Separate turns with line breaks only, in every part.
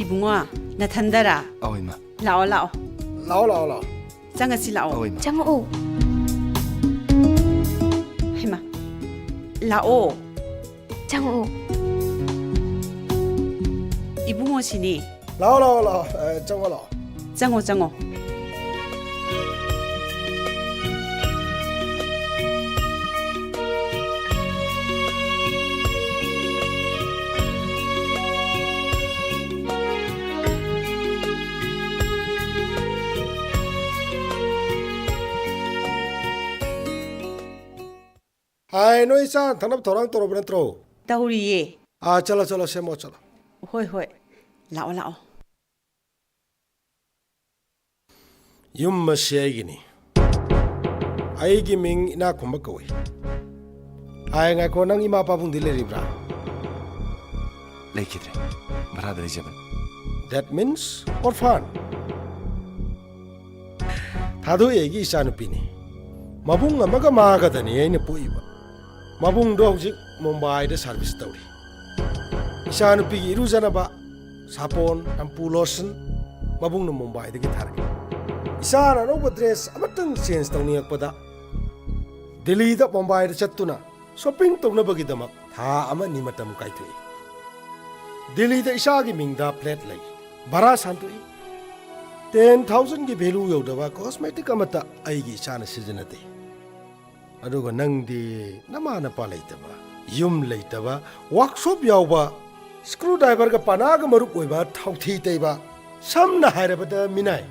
Ibungo, Nathandara.
Oh, Ima.
Lao lao.
Lao lao lao.
Changa si lao.
Oh, Ima.
Changa o.
Hima. Lao.
Changa o.
Ibungo sini.
Lao lao lao. Changa lao.
Chango chango.
Hai, no isa, tanap thorang toro benetro.
Tauriye.
Chala chala semo chala.
Hoi hoi. Lao lao.
Yum masyagini. Aigi ming ina kumbakawi. Ai ngai ko nang ima papung dileri bra.
Lekidre. Marada Jaban.
That means orphan. Thadu egi isa nupini. Mabung amaga maga dani aina poiba. Mabung do hujik Mumbai de service tawri. Isa nupi irujana ba sapon ampu lotion mabung no Mumbai de gitargi. Isa na no dress amatang change tawni akpada. Delhi da Mumbai de chattuna shopping tawna bagi damak tha ama ni matam kaithui. Delhi da isa gi mingda plate lai. Bara santui 10,000 ki value yodaba cosmetic amata aigi sana seasonate. Aduga nangdi namana pa leitaba yum leitaba workshop yawba screwdriver ka panaga marup oiba thauthi teiba samna hairabada minai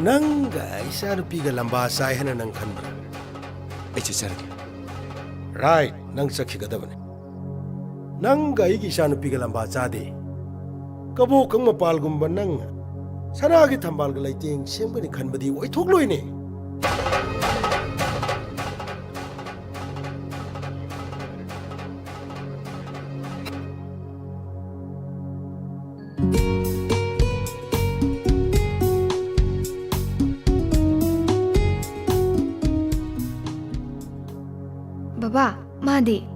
nanga isa rupi ga lamba sai hana nang khanbra
Sarki.
right nang sakhigadabane nanga igi isa nupi ga lamba chade kabo kang mapal gumba nang saragi thambal ga leiteng sembani khanbadi oithokloine
Baba, Madi.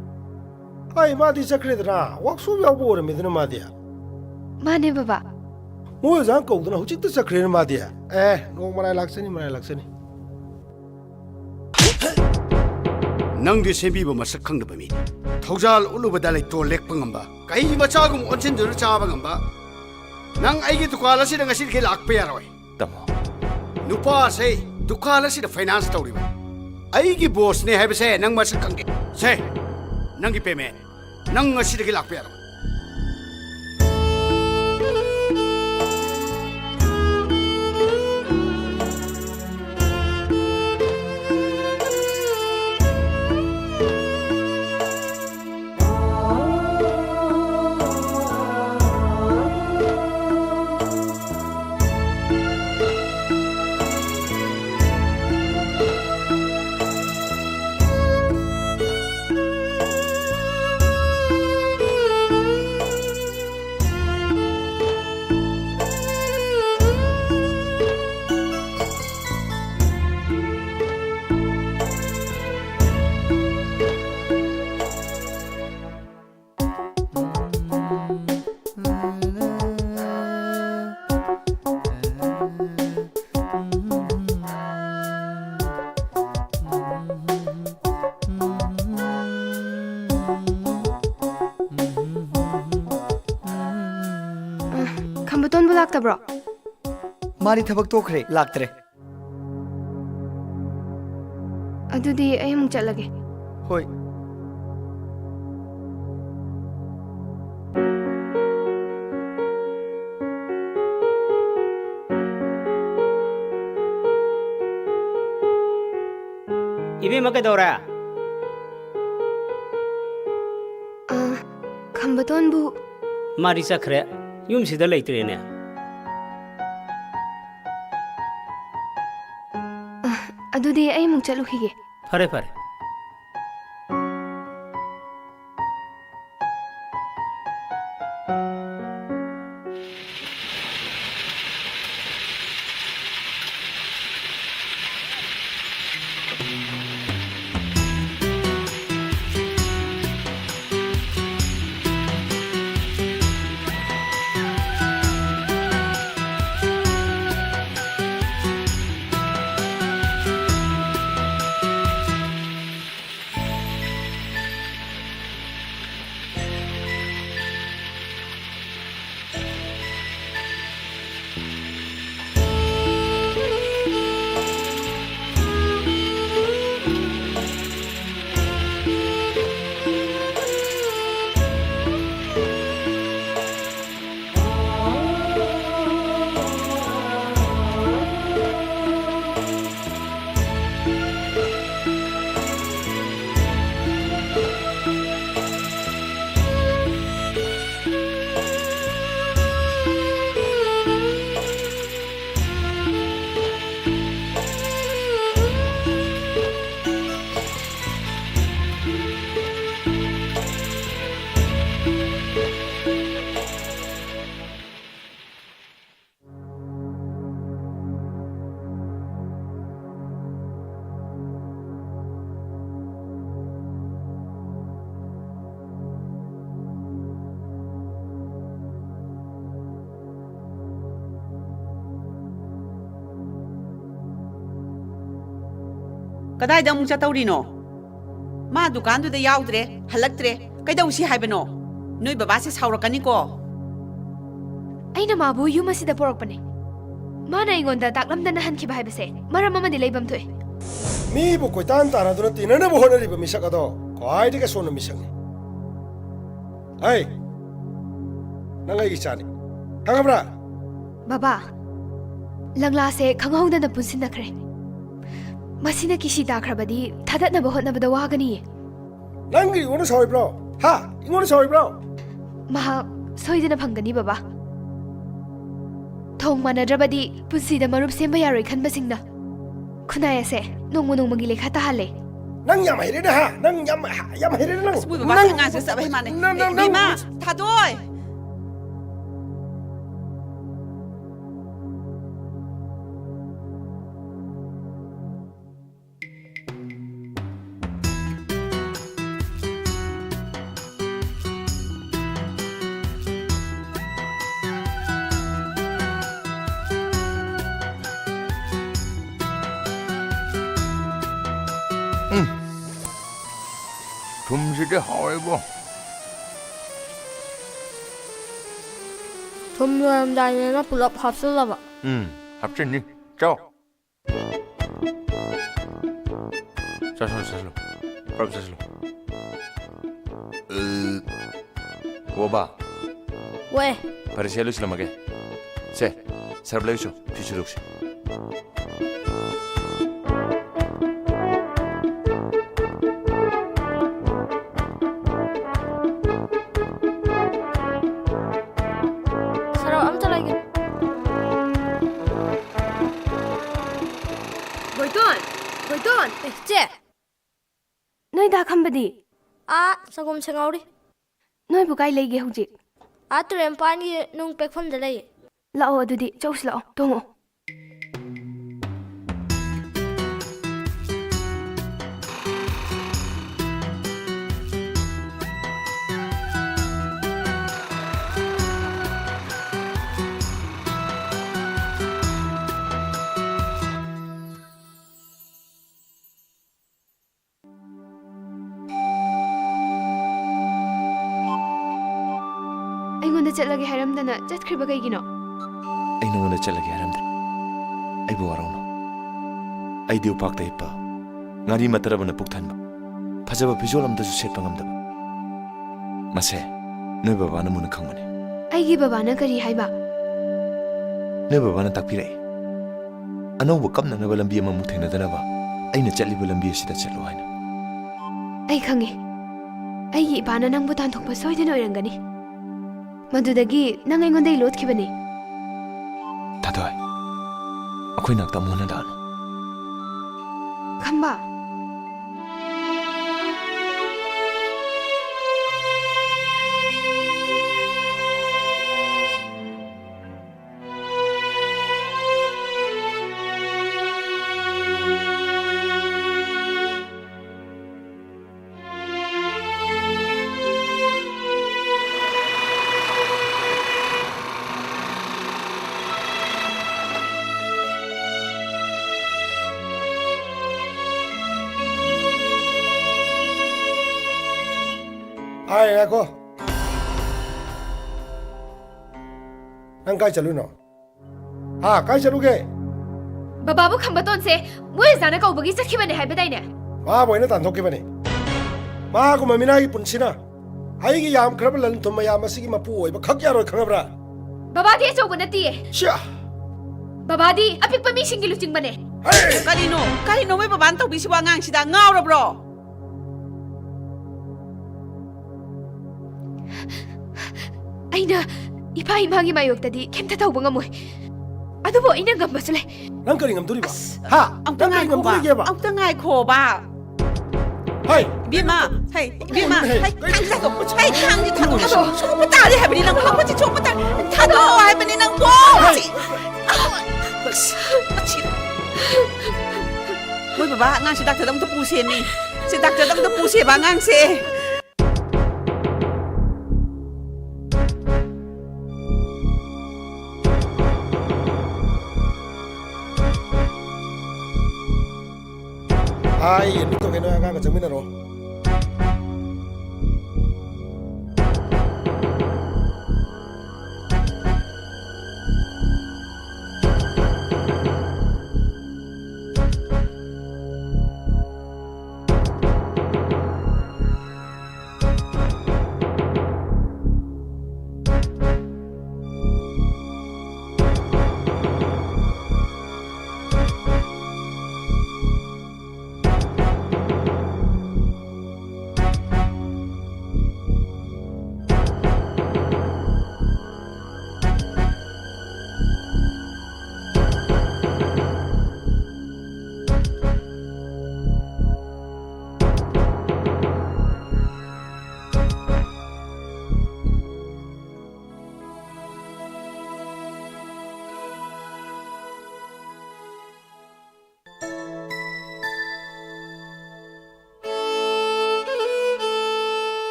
Ai Madi sakredra workshop yawbo ore medna Madia
Mane Baba.
mo jang ko dana hujik ta sakredna Madia no manai laksani
Nang di sembi ba masak khang da bami thojal ulu badalai to lek pangamba kai macha gum onchen dur cha ba ngamba nang ai gi tukala si ngasi ke lak pe yaroi
Tamo.
nupa se tukala si da finance tawri ba ai gi boss ne have se nang masak khang se nang gi payment nang ngasi ke lak pe yaroi
Kambaton bulak ta bro.
Mari thabak tokre laktre.
Adudi ay mong chalage.
Hoi.
Ibi magkadora.
Kambaton bu.
Mari sakre. Yum sida leitrene.
Adudi ay mong chalukhige.
Fare fare.
ꯀꯗꯥꯏꯗ ꯑꯃꯨꯛ ꯆꯠꯇꯧꯔꯤꯅꯣ ꯃꯥ ꯗꯨꯀꯥꯟꯗꯨꯗ ꯌꯥꯎꯗ꯭ꯔꯦ ꯍꯜꯂꯛꯇ꯭ꯔꯦ ꯀꯩꯗꯧꯁꯤ ꯍꯥꯏꯕꯅꯣ ꯅꯣꯏ ꯕꯕꯥꯁꯦ ꯁꯥꯎꯔꯛꯀꯅꯤꯀꯣ
ꯑꯩꯅ ꯃꯥꯕꯨ ꯌꯨꯝ ꯑꯁꯤꯗ ꯄꯣꯔꯛꯄꯅꯦ ꯃꯥꯅ ꯑꯩꯉꯣꯟꯗ ꯇꯥꯛꯂꯝꯗꯅ ꯍꯟꯈꯤꯕ ꯍꯥꯏꯕꯁꯦ ꯃꯔꯝ ꯑꯃꯗꯤ ꯂꯩꯐꯝ ꯊꯣꯛꯏ
ꯃꯤꯕꯨ ꯀꯣꯏꯇꯥꯟ ꯇꯥꯟꯅꯗꯨꯅ ꯇꯤꯟꯅꯅꯕ ꯍꯣꯠꯅꯔꯤꯕ ꯃꯤꯁꯛ ꯑꯗꯣ ꯈ꯭ꯋꯥꯏꯗꯒꯤ ꯑꯁꯣꯟꯕ ꯃꯤꯁꯛꯅꯤ ꯍꯩ ꯅꯪ ꯑꯩꯒꯤ ꯏꯆꯥꯅꯤ ꯈꯪꯉꯕ꯭ꯔꯥ
ꯕꯕꯥ ꯂꯪꯂꯥꯁꯦ ꯈꯪꯍꯧꯗꯅ ꯄꯨꯟꯁꯤꯟꯅꯈ꯭ꯔꯦ ꯃꯁꯤꯅ ꯀꯤꯁꯤ ꯇꯥꯈ꯭ꯔꯕꯗꯤ ꯊꯥꯗꯠꯅꯕ ꯍꯣꯠꯅꯕꯗ ꯋꯥꯒꯅꯤꯌꯦ
ꯅꯪꯒꯤ ꯑꯩꯉꯣꯟꯗ ꯁꯥꯎꯔꯤꯕ꯭ꯔꯣ ꯍꯥ ꯑꯩꯉꯣꯟꯗ ꯁꯥꯎꯔꯤꯕ꯭ꯔꯣ
ꯃꯍꯥꯛ ꯁꯣꯏꯗꯅ ꯐꯪꯒꯅꯤ ꯕꯕꯥ ꯊꯣꯡ ꯃꯥꯟꯅꯗ꯭ꯔꯕꯗꯤ ꯄꯨꯟꯁꯤꯗ ꯃꯔꯨꯞ ꯁꯦꯝꯕ ꯌꯥꯔꯣꯏ ꯈꯟꯕꯁꯤꯡꯅ ꯈꯨꯟꯅꯥꯏ ꯑꯁꯦ ꯅꯣꯡꯃ ꯅꯣꯡꯃꯒꯤ ꯂꯩꯈꯥ ꯇꯥꯍꯜꯂꯦ
ꯅꯪ ꯌꯥꯝ ꯍꯩꯔꯦꯅꯦ ꯍꯥ ꯅꯪ ꯌꯥꯝ ꯍꯩꯔꯦꯅꯦ ꯅꯪ
ꯃꯣꯏ ꯕꯕꯥꯁꯦ ꯑꯉꯥꯡꯁꯦ ꯆꯠꯕ ꯍꯩ ꯃꯥꯟꯅꯦ ꯏꯕꯦꯝꯃ ꯊꯥꯗꯣꯏ
ꯊꯨꯝꯁꯤꯗꯤ ꯍꯥꯎꯋꯦꯕꯣ
ꯊꯨꯝ ꯂꯣꯏꯔꯝꯗꯥꯏꯗꯅ ꯄꯨꯂꯞ ꯍꯥꯞꯆꯤꯜꯂꯕ
ꯍꯥꯞꯆꯤꯟꯅꯤ ꯆꯥꯎ ꯆꯥꯁꯤꯜꯂꯨ ꯄꯨꯂꯞ ꯆꯥꯁꯤꯜꯂꯨ ꯕꯣꯕꯥ
ꯋꯦ
ꯐꯔꯦ ꯁꯦ ꯂꯣꯏꯁꯤꯜꯂꯝꯃꯒꯦ ꯁꯦ ꯁꯔꯞ ꯂꯩꯁꯨ ꯐꯤꯁꯨ ꯂꯧꯁꯤ
ꯁꯔꯞ ꯑꯝꯇ ꯂꯩꯒꯦ
ꯒꯣꯏꯇꯣꯟ
ꯆꯦ
ꯅꯣꯏꯗ ꯈꯝꯕꯗꯤ
ꯁꯪꯒꯣꯝ ꯁꯦꯡꯍꯧꯔꯤ
ꯅꯣꯏꯕꯨ ꯀꯥꯏ ꯂꯩꯒꯦ ꯍꯧꯖꯤꯛ
ꯇꯨꯔꯦꯟ ꯃꯄꯥꯟꯒꯤ ꯅꯨꯡ ꯄꯦꯛꯐꯝꯗ ꯂꯩꯌꯦ
ꯂꯥꯛꯑꯣ ꯑꯗꯨꯗꯤ ꯆꯧꯁꯤ ꯂꯥꯛꯑꯣ ꯇꯣꯡꯉꯛꯑꯣ ꯑꯩꯉꯣꯟꯗ ꯆꯠꯂꯒꯦ ꯍꯥꯏꯔꯝꯗꯅ ꯆꯠꯈ꯭ꯔꯤꯕ ꯀꯩꯒꯤꯅꯣ
ꯑꯩ ꯅꯉꯣꯟꯗ ꯆꯠꯂꯒꯦ ꯍꯥꯏꯔꯝꯗ꯭ꯔꯦ ꯑꯩꯕꯨ ꯋꯥꯔꯧꯅꯨ ꯑꯩꯗꯤ ꯎꯄꯥꯛꯇ ꯍꯤꯞꯄ ꯉꯥꯔꯤ ꯃꯇꯔꯕꯅ ꯄꯨꯛ ꯊꯟꯕ ꯐꯖꯕ ꯐꯤꯖꯣꯜ ꯑꯃꯇꯁꯨ ꯁꯦꯠꯄ ꯉꯝꯗꯕ ꯃꯁꯦ ꯅꯣꯏ ꯕꯕꯥꯅ ꯃꯨꯟꯅ ꯈꯪꯕꯅꯤ
ꯑꯩꯒꯤ ꯕꯕꯥꯅ ꯀꯔꯤ ꯍꯥꯏꯕ
ꯅꯣꯏ ꯕꯕꯥꯅ ꯇꯥꯛꯄꯤꯔꯛꯏ ꯑꯅꯧꯕ ꯀꯞꯅꯅꯕ ꯂꯝꯕꯤ ꯑꯃꯃꯨꯛ ꯊꯦꯡꯅꯗꯅꯕ ꯑꯩꯅ ꯆꯠꯂꯤꯕ ꯂꯝꯕꯤ ꯑꯁꯤꯗ ꯆꯠꯂꯣ ꯍꯥꯏꯅ
ꯑꯩ ꯈꯪꯉꯦ ꯑꯩꯒꯤ ꯏꯄꯥꯅ ꯅꯪꯕꯨ ꯇꯥꯟꯊꯣꯛꯄ ꯁꯣꯏꯗꯅ ꯑꯣꯏꯔꯝꯒꯅꯤ ꯃꯗꯨꯗꯒꯤ ꯅꯪ ꯑꯩꯉꯣꯟꯗꯒꯤ ꯂꯣꯠꯈꯤꯕꯅꯤ
ꯊꯥꯗꯣꯏ ꯑꯩꯈꯣꯏ ꯅꯥꯛꯇ ꯑꯃꯨꯛ ꯍꯟꯅ ꯂꯥꯛꯑꯅꯨ
ꯈꯝꯕ
Ai ngako. Nang kai chaluno? Ha, kai chaluge?
ꯕꯕꯥꯕꯨ ꯈꯝꯕꯇꯣꯟꯁꯦ ꯃꯣꯏ ꯑꯣꯖꯥꯅ ꯀꯧꯕꯒꯤ ꯆꯠꯈꯤꯕꯅꯦ ꯍꯥꯏꯕꯗꯥꯏꯅꯦ
Ma boina tanthokibani. Ma ko mamina gi punsina. Ai gi yam khrab lan thum yam asigi mapu oiba khak yaroi khangabra.
ꯕꯕꯥꯗꯤ ꯑꯆꯧꯕ ꯅꯠꯇꯤꯌꯦ
Sha.
ꯕꯕꯥꯗꯤ ꯑꯄꯤꯛꯄ ꯃꯤꯁꯤꯡꯒꯤ ꯂꯨꯆꯤꯡꯕꯅꯦ
ꯀꯔꯤꯅꯣ ꯃꯣꯏ ꯕꯕꯥꯅ ꯇꯧꯕꯤꯁꯤꯕ ꯑꯉꯥꯡꯁꯤꯗ ꯉꯥꯎꯔꯕ꯭ꯔꯣ
ꯑꯩꯅ ꯏꯄꯥ ꯏꯃꯥꯒꯤ ꯃꯥꯌꯣꯛꯇꯗꯤ ꯀꯩꯝꯇ ꯇꯧꯕ ꯉꯝꯃꯣꯏ ꯑꯗꯨꯕꯨ ꯑꯩꯅ ꯉꯝꯕꯁꯨ ꯂꯩ
Nang kari ngam duriba. Ha.
ꯑꯝꯇ ꯉꯥꯏꯈꯣꯕ ꯑꯝꯇ ꯉꯥꯏꯈꯣꯕ
Hai.
이비마, 헤이, 이비마, 헤이, 탕자도, 헤이, 탕지 타도, 소금 따리 해버리 난 파고지 소금 따리 타도 해버리 난 뭐지? 뭐 봐봐, 난 시닥 저동도 부시니, 시닥 저동도 부시 방ang세.
ai yen to ke no nga ka changmin ro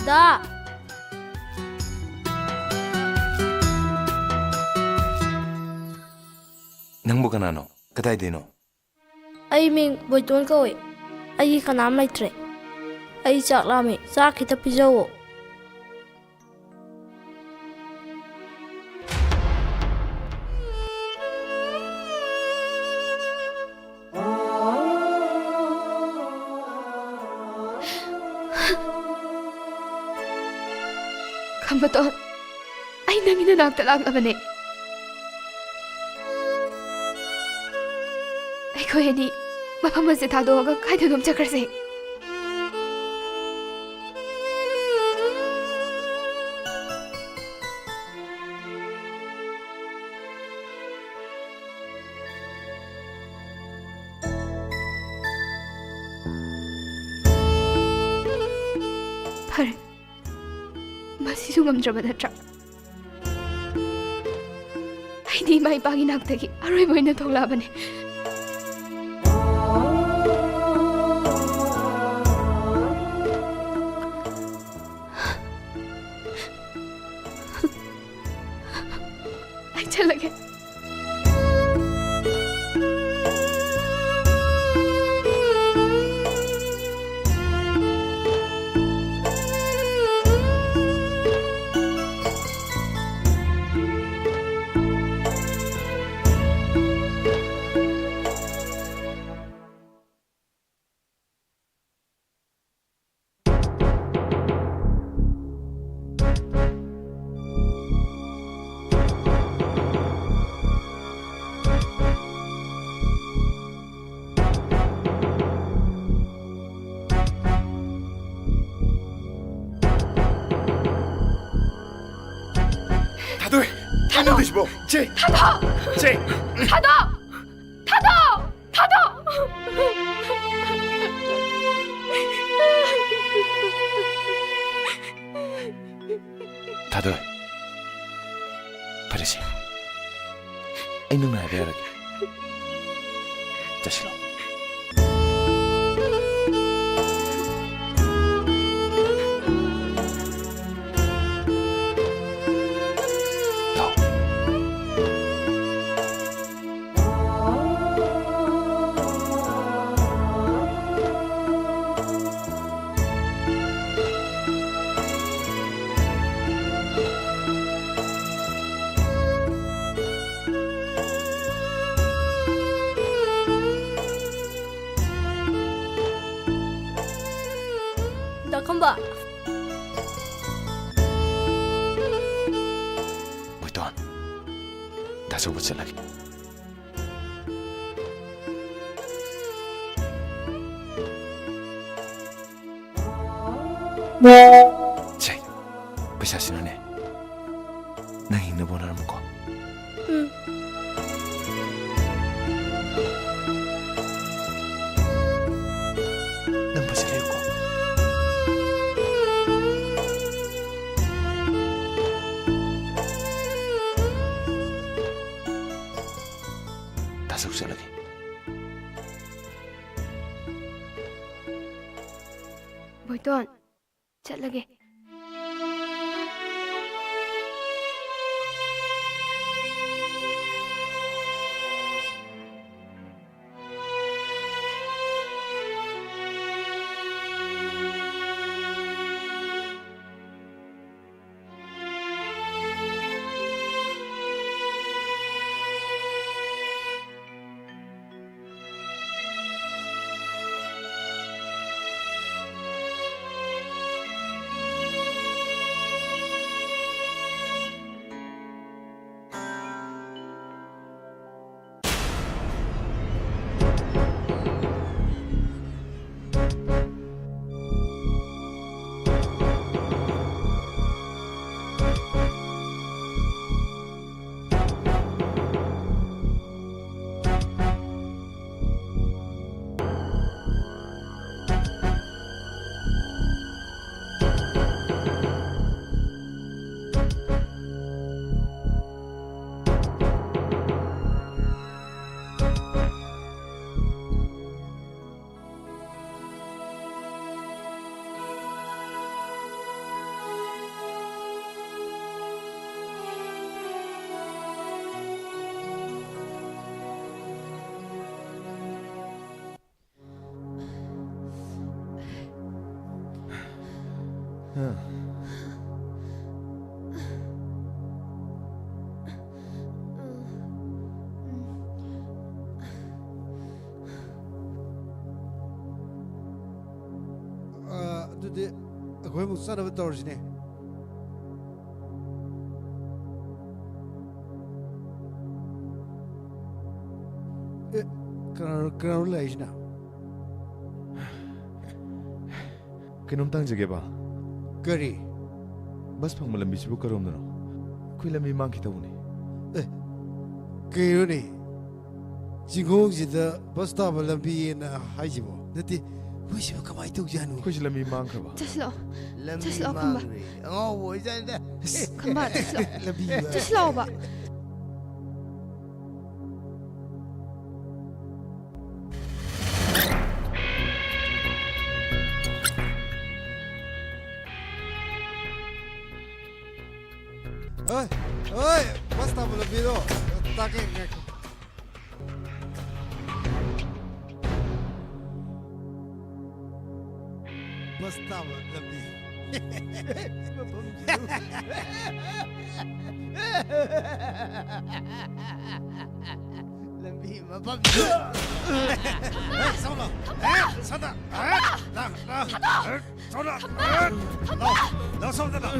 Da.
Nang mo kanano? Katay dino?
Ay ming boyton ko eh. Ay kanam laitre. Ay chak lami. Sa kita pijawo.
Kambaton, ay nanginanaag talaga ba ni? Ay ko hindi, mapamasitado agad kahit anong tsakarsi. Par, masisu ngamdraba natra. Ay di maipanginagtagi, aroy mo na tong laban eh. Ay talaga.
다들 타도 되시 뭐? 제
타도!
제
타도! 타도! 타도!
다들 버리지. 이놈 나야 돼. 자식아.
Da kamba.
Buiton. 다시 오고 전화기. 제 비사시노네. 나 있는 번호를 먹고. 난 버스를 읽고. 다시 오고 전화기.
बोइतोन चलगे
ꯑꯗꯨꯗꯤ ꯑꯩꯈꯣꯏ ꯑꯃꯨꯛ ꯆꯠꯅꯕ ꯇꯧꯔꯁꯤꯅꯦ ꯀꯅꯥꯅꯣ ꯂꯩꯔꯤꯁꯤꯅ
ꯀꯩꯅꯣꯝꯇ ꯍꯪꯖꯒꯦꯕ
ꯀꯔꯤ
bus ꯐꯪꯕ ꯂꯝꯕꯤꯁꯤꯕꯨ ꯀꯔꯣꯝꯗꯅꯣ ꯑꯩꯈꯣꯏ ꯂꯝꯕꯤ ꯃꯥꯡꯈꯤ ꯇꯧꯕꯅꯤ
ꯀꯩꯅꯣꯅꯦ ꯆꯤꯡꯈꯣꯡꯁꯤꯗ ꯕꯁ ꯇꯥꯕ ꯂꯝꯕꯤꯅ ꯍꯥꯏꯁꯤꯕꯣ ꯅꯠꯇꯦ ꯑꯩꯈꯣꯏꯁꯤꯕꯨ ꯀꯃꯥꯏꯅ ꯇꯧꯖꯥꯠꯅꯣ
ꯑꯩꯈꯣꯏꯁꯤ ꯂꯝꯕꯤ ꯃꯥꯡꯈ꯭ꯔꯕ
चलो
ꯂꯝꯕꯤ
ꯆꯠꯂꯣ, ꯈꯝꯕ.
ꯃꯥꯡꯈ꯭ꯔꯦ ꯑꯉꯥꯎꯕ ꯑꯣꯏꯖꯥꯠꯅꯤꯗ
खंबा चलो
ꯂꯝꯕꯤ
चलो बा
ơi ơi bus tàu là video ta cái này bus tàu là video làm gì mà bấm sao nào sao nào sao nào nó sao nào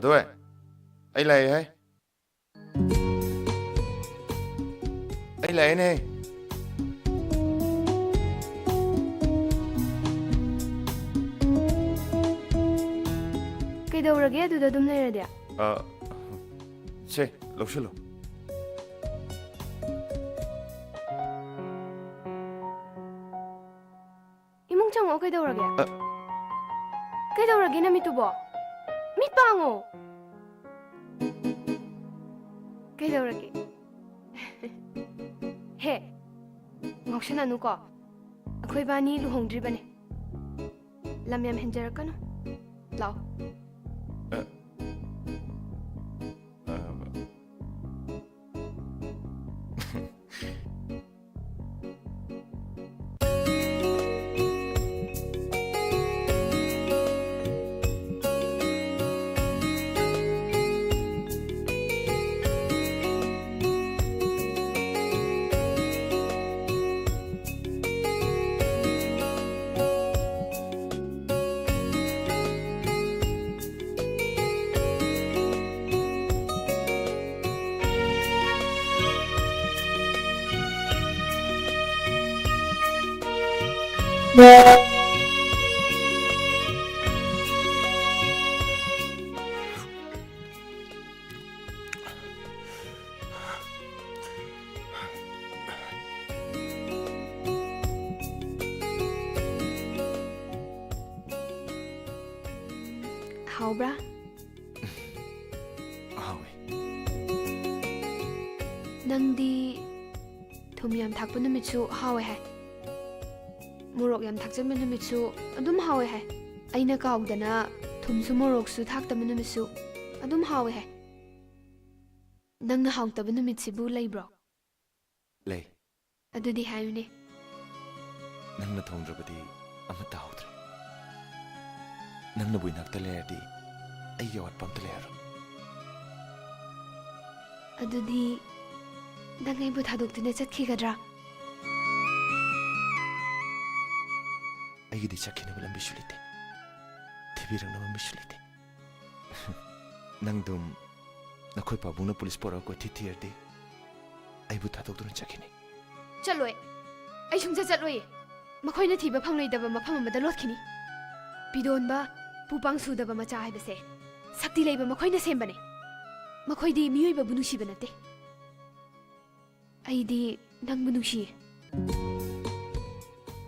thôi ấy lại hay ấy lại này
ꯀꯩꯗꯧꯔꯒꯦ ꯑꯗꯨꯗ ꯑꯗꯨꯝ ꯂꯩꯔꯗꯤ
ꯁꯦ ꯂꯧꯁꯤꯜꯂꯣ
ꯏꯃꯨꯡ ꯆꯪꯉꯛꯑꯣ ꯀꯩꯗꯧꯔꯒꯦ ꯀꯩꯗꯧꯔꯒꯦ ꯅꯃꯤꯠꯇꯨꯕꯣ ꯃꯤꯠ ꯄꯥꯡꯉꯣ ꯀꯩꯗꯧꯔꯒꯦ ꯍꯦ ꯉꯥꯎꯁꯟꯅꯅꯨꯀꯣ ꯑꯩꯈꯣꯏ ꯕꯥꯅꯤ ꯂꯨꯍꯣꯡꯗ꯭ꯔꯤꯕꯅꯦ ꯂꯝ ꯌꯥꯝ ꯍꯦꯟꯖꯔꯛꯀꯅꯨ ꯂꯥꯛꯑꯣ ꯍꯥꯎꯕ꯭ꯔꯥ
ꯍꯥꯎꯋꯦ
ꯅꯪꯗꯤ ꯊꯨꯝ ꯌꯥꯝ ꯊꯥꯛꯄ ꯅꯨꯃꯤꯠꯁꯨ ꯍꯥꯎꯋꯦ ꯍꯥꯏ ꯃꯣꯔꯣꯛ ꯌꯥꯝ ꯊꯥꯛꯆꯟꯕ ꯅꯨꯃꯤꯠꯁꯨ ꯑꯗꯨꯝ ꯍꯥꯎꯋꯦ ꯍꯥꯏ ꯑꯩꯅ ꯀꯥꯎꯗꯅ ꯊꯨꯝꯁꯨ ꯃꯣꯔꯣꯛꯁꯨ ꯊꯥꯛꯇꯕ ꯅꯨꯃꯤꯠꯁꯨ ꯑꯗꯨم ꯍꯥꯎꯋꯦ ꯍꯥꯏ ꯅꯪꯅ ꯍꯥꯎꯇꯕ ꯅꯨꯃꯤꯠꯁꯤꯕꯨ ꯂꯩꯕ꯭ꯔꯣ
ꯂꯩ
ꯑꯗꯨꯗꯤ ꯍꯥꯏꯌꯨꯅꯦ
ꯅꯪꯅ ꯊꯣꯡꯗ꯭ꯔꯕꯗꯤ ꯑꯃꯠꯇ ꯍꯥꯎꯗ꯭ꯔꯦ ꯅꯪꯅꯕꯨ ꯏꯅꯥꯛꯇ ꯂꯩꯔꯗꯤ ꯑꯩꯒꯤ ꯑꯋꯥꯠꯄ ꯑꯝꯇ ꯂꯩꯔꯔꯣꯏ
ꯑꯗꯨꯗꯤ ꯅꯪ ꯑꯩꯕꯨ ꯊꯥꯗꯣꯛꯇꯨꯅ ꯆꯠꯈꯤꯒꯗ꯭ꯔꯥ
ꯑꯩꯒꯤꯗꯤ ꯆꯠꯈꯤꯅꯕ ꯂꯝꯕꯤꯁꯨ ꯂꯩꯇꯦ ꯊꯤꯕꯤꯔꯛꯅꯕ ꯃꯤꯁꯨ ꯂꯩꯇꯦ ꯅꯪꯗꯨꯝ ꯅꯈꯣꯏ ꯄꯥꯕꯨꯡꯅ ꯄꯨꯂꯤꯁ ꯄꯣꯔꯛꯑ ꯀꯣꯏꯊꯤ ꯊꯤꯔꯗꯤ ꯑꯩꯕꯨ ꯊꯥꯗꯣꯛꯇꯨꯅ ꯆꯠꯈꯤꯅꯤ
ꯆꯠꯂꯣꯏ ꯑꯩ ꯁꯨꯡꯆꯠ ꯆꯠꯂꯣꯏꯌꯦ ꯃꯈꯣꯏꯅ ꯊꯤꯕ ꯐꯪꯂꯣꯏꯗꯕ ꯃꯐꯝ ꯑꯃꯗ ꯂꯣꯠꯈꯤꯅꯤ ꯄꯤꯗꯣꯟꯕ ꯄꯨꯄꯥꯡ ꯁꯨꯗꯕ ꯃꯆꯥ ꯍꯥꯏꯕꯁꯦ ꯁꯛꯇꯤ ꯂꯩꯕ ꯃꯈꯣꯏꯅ ꯁꯦꯝꯕꯅꯦ ꯃꯈꯣꯏꯗꯤ ꯃꯤꯑꯣꯏꯕꯕꯨ ꯅꯨꯡꯁꯤꯕ ꯅꯠꯇꯦ ꯑꯩꯗꯤ ꯅꯪꯕꯨ ꯅꯨꯡꯁꯤꯌꯦ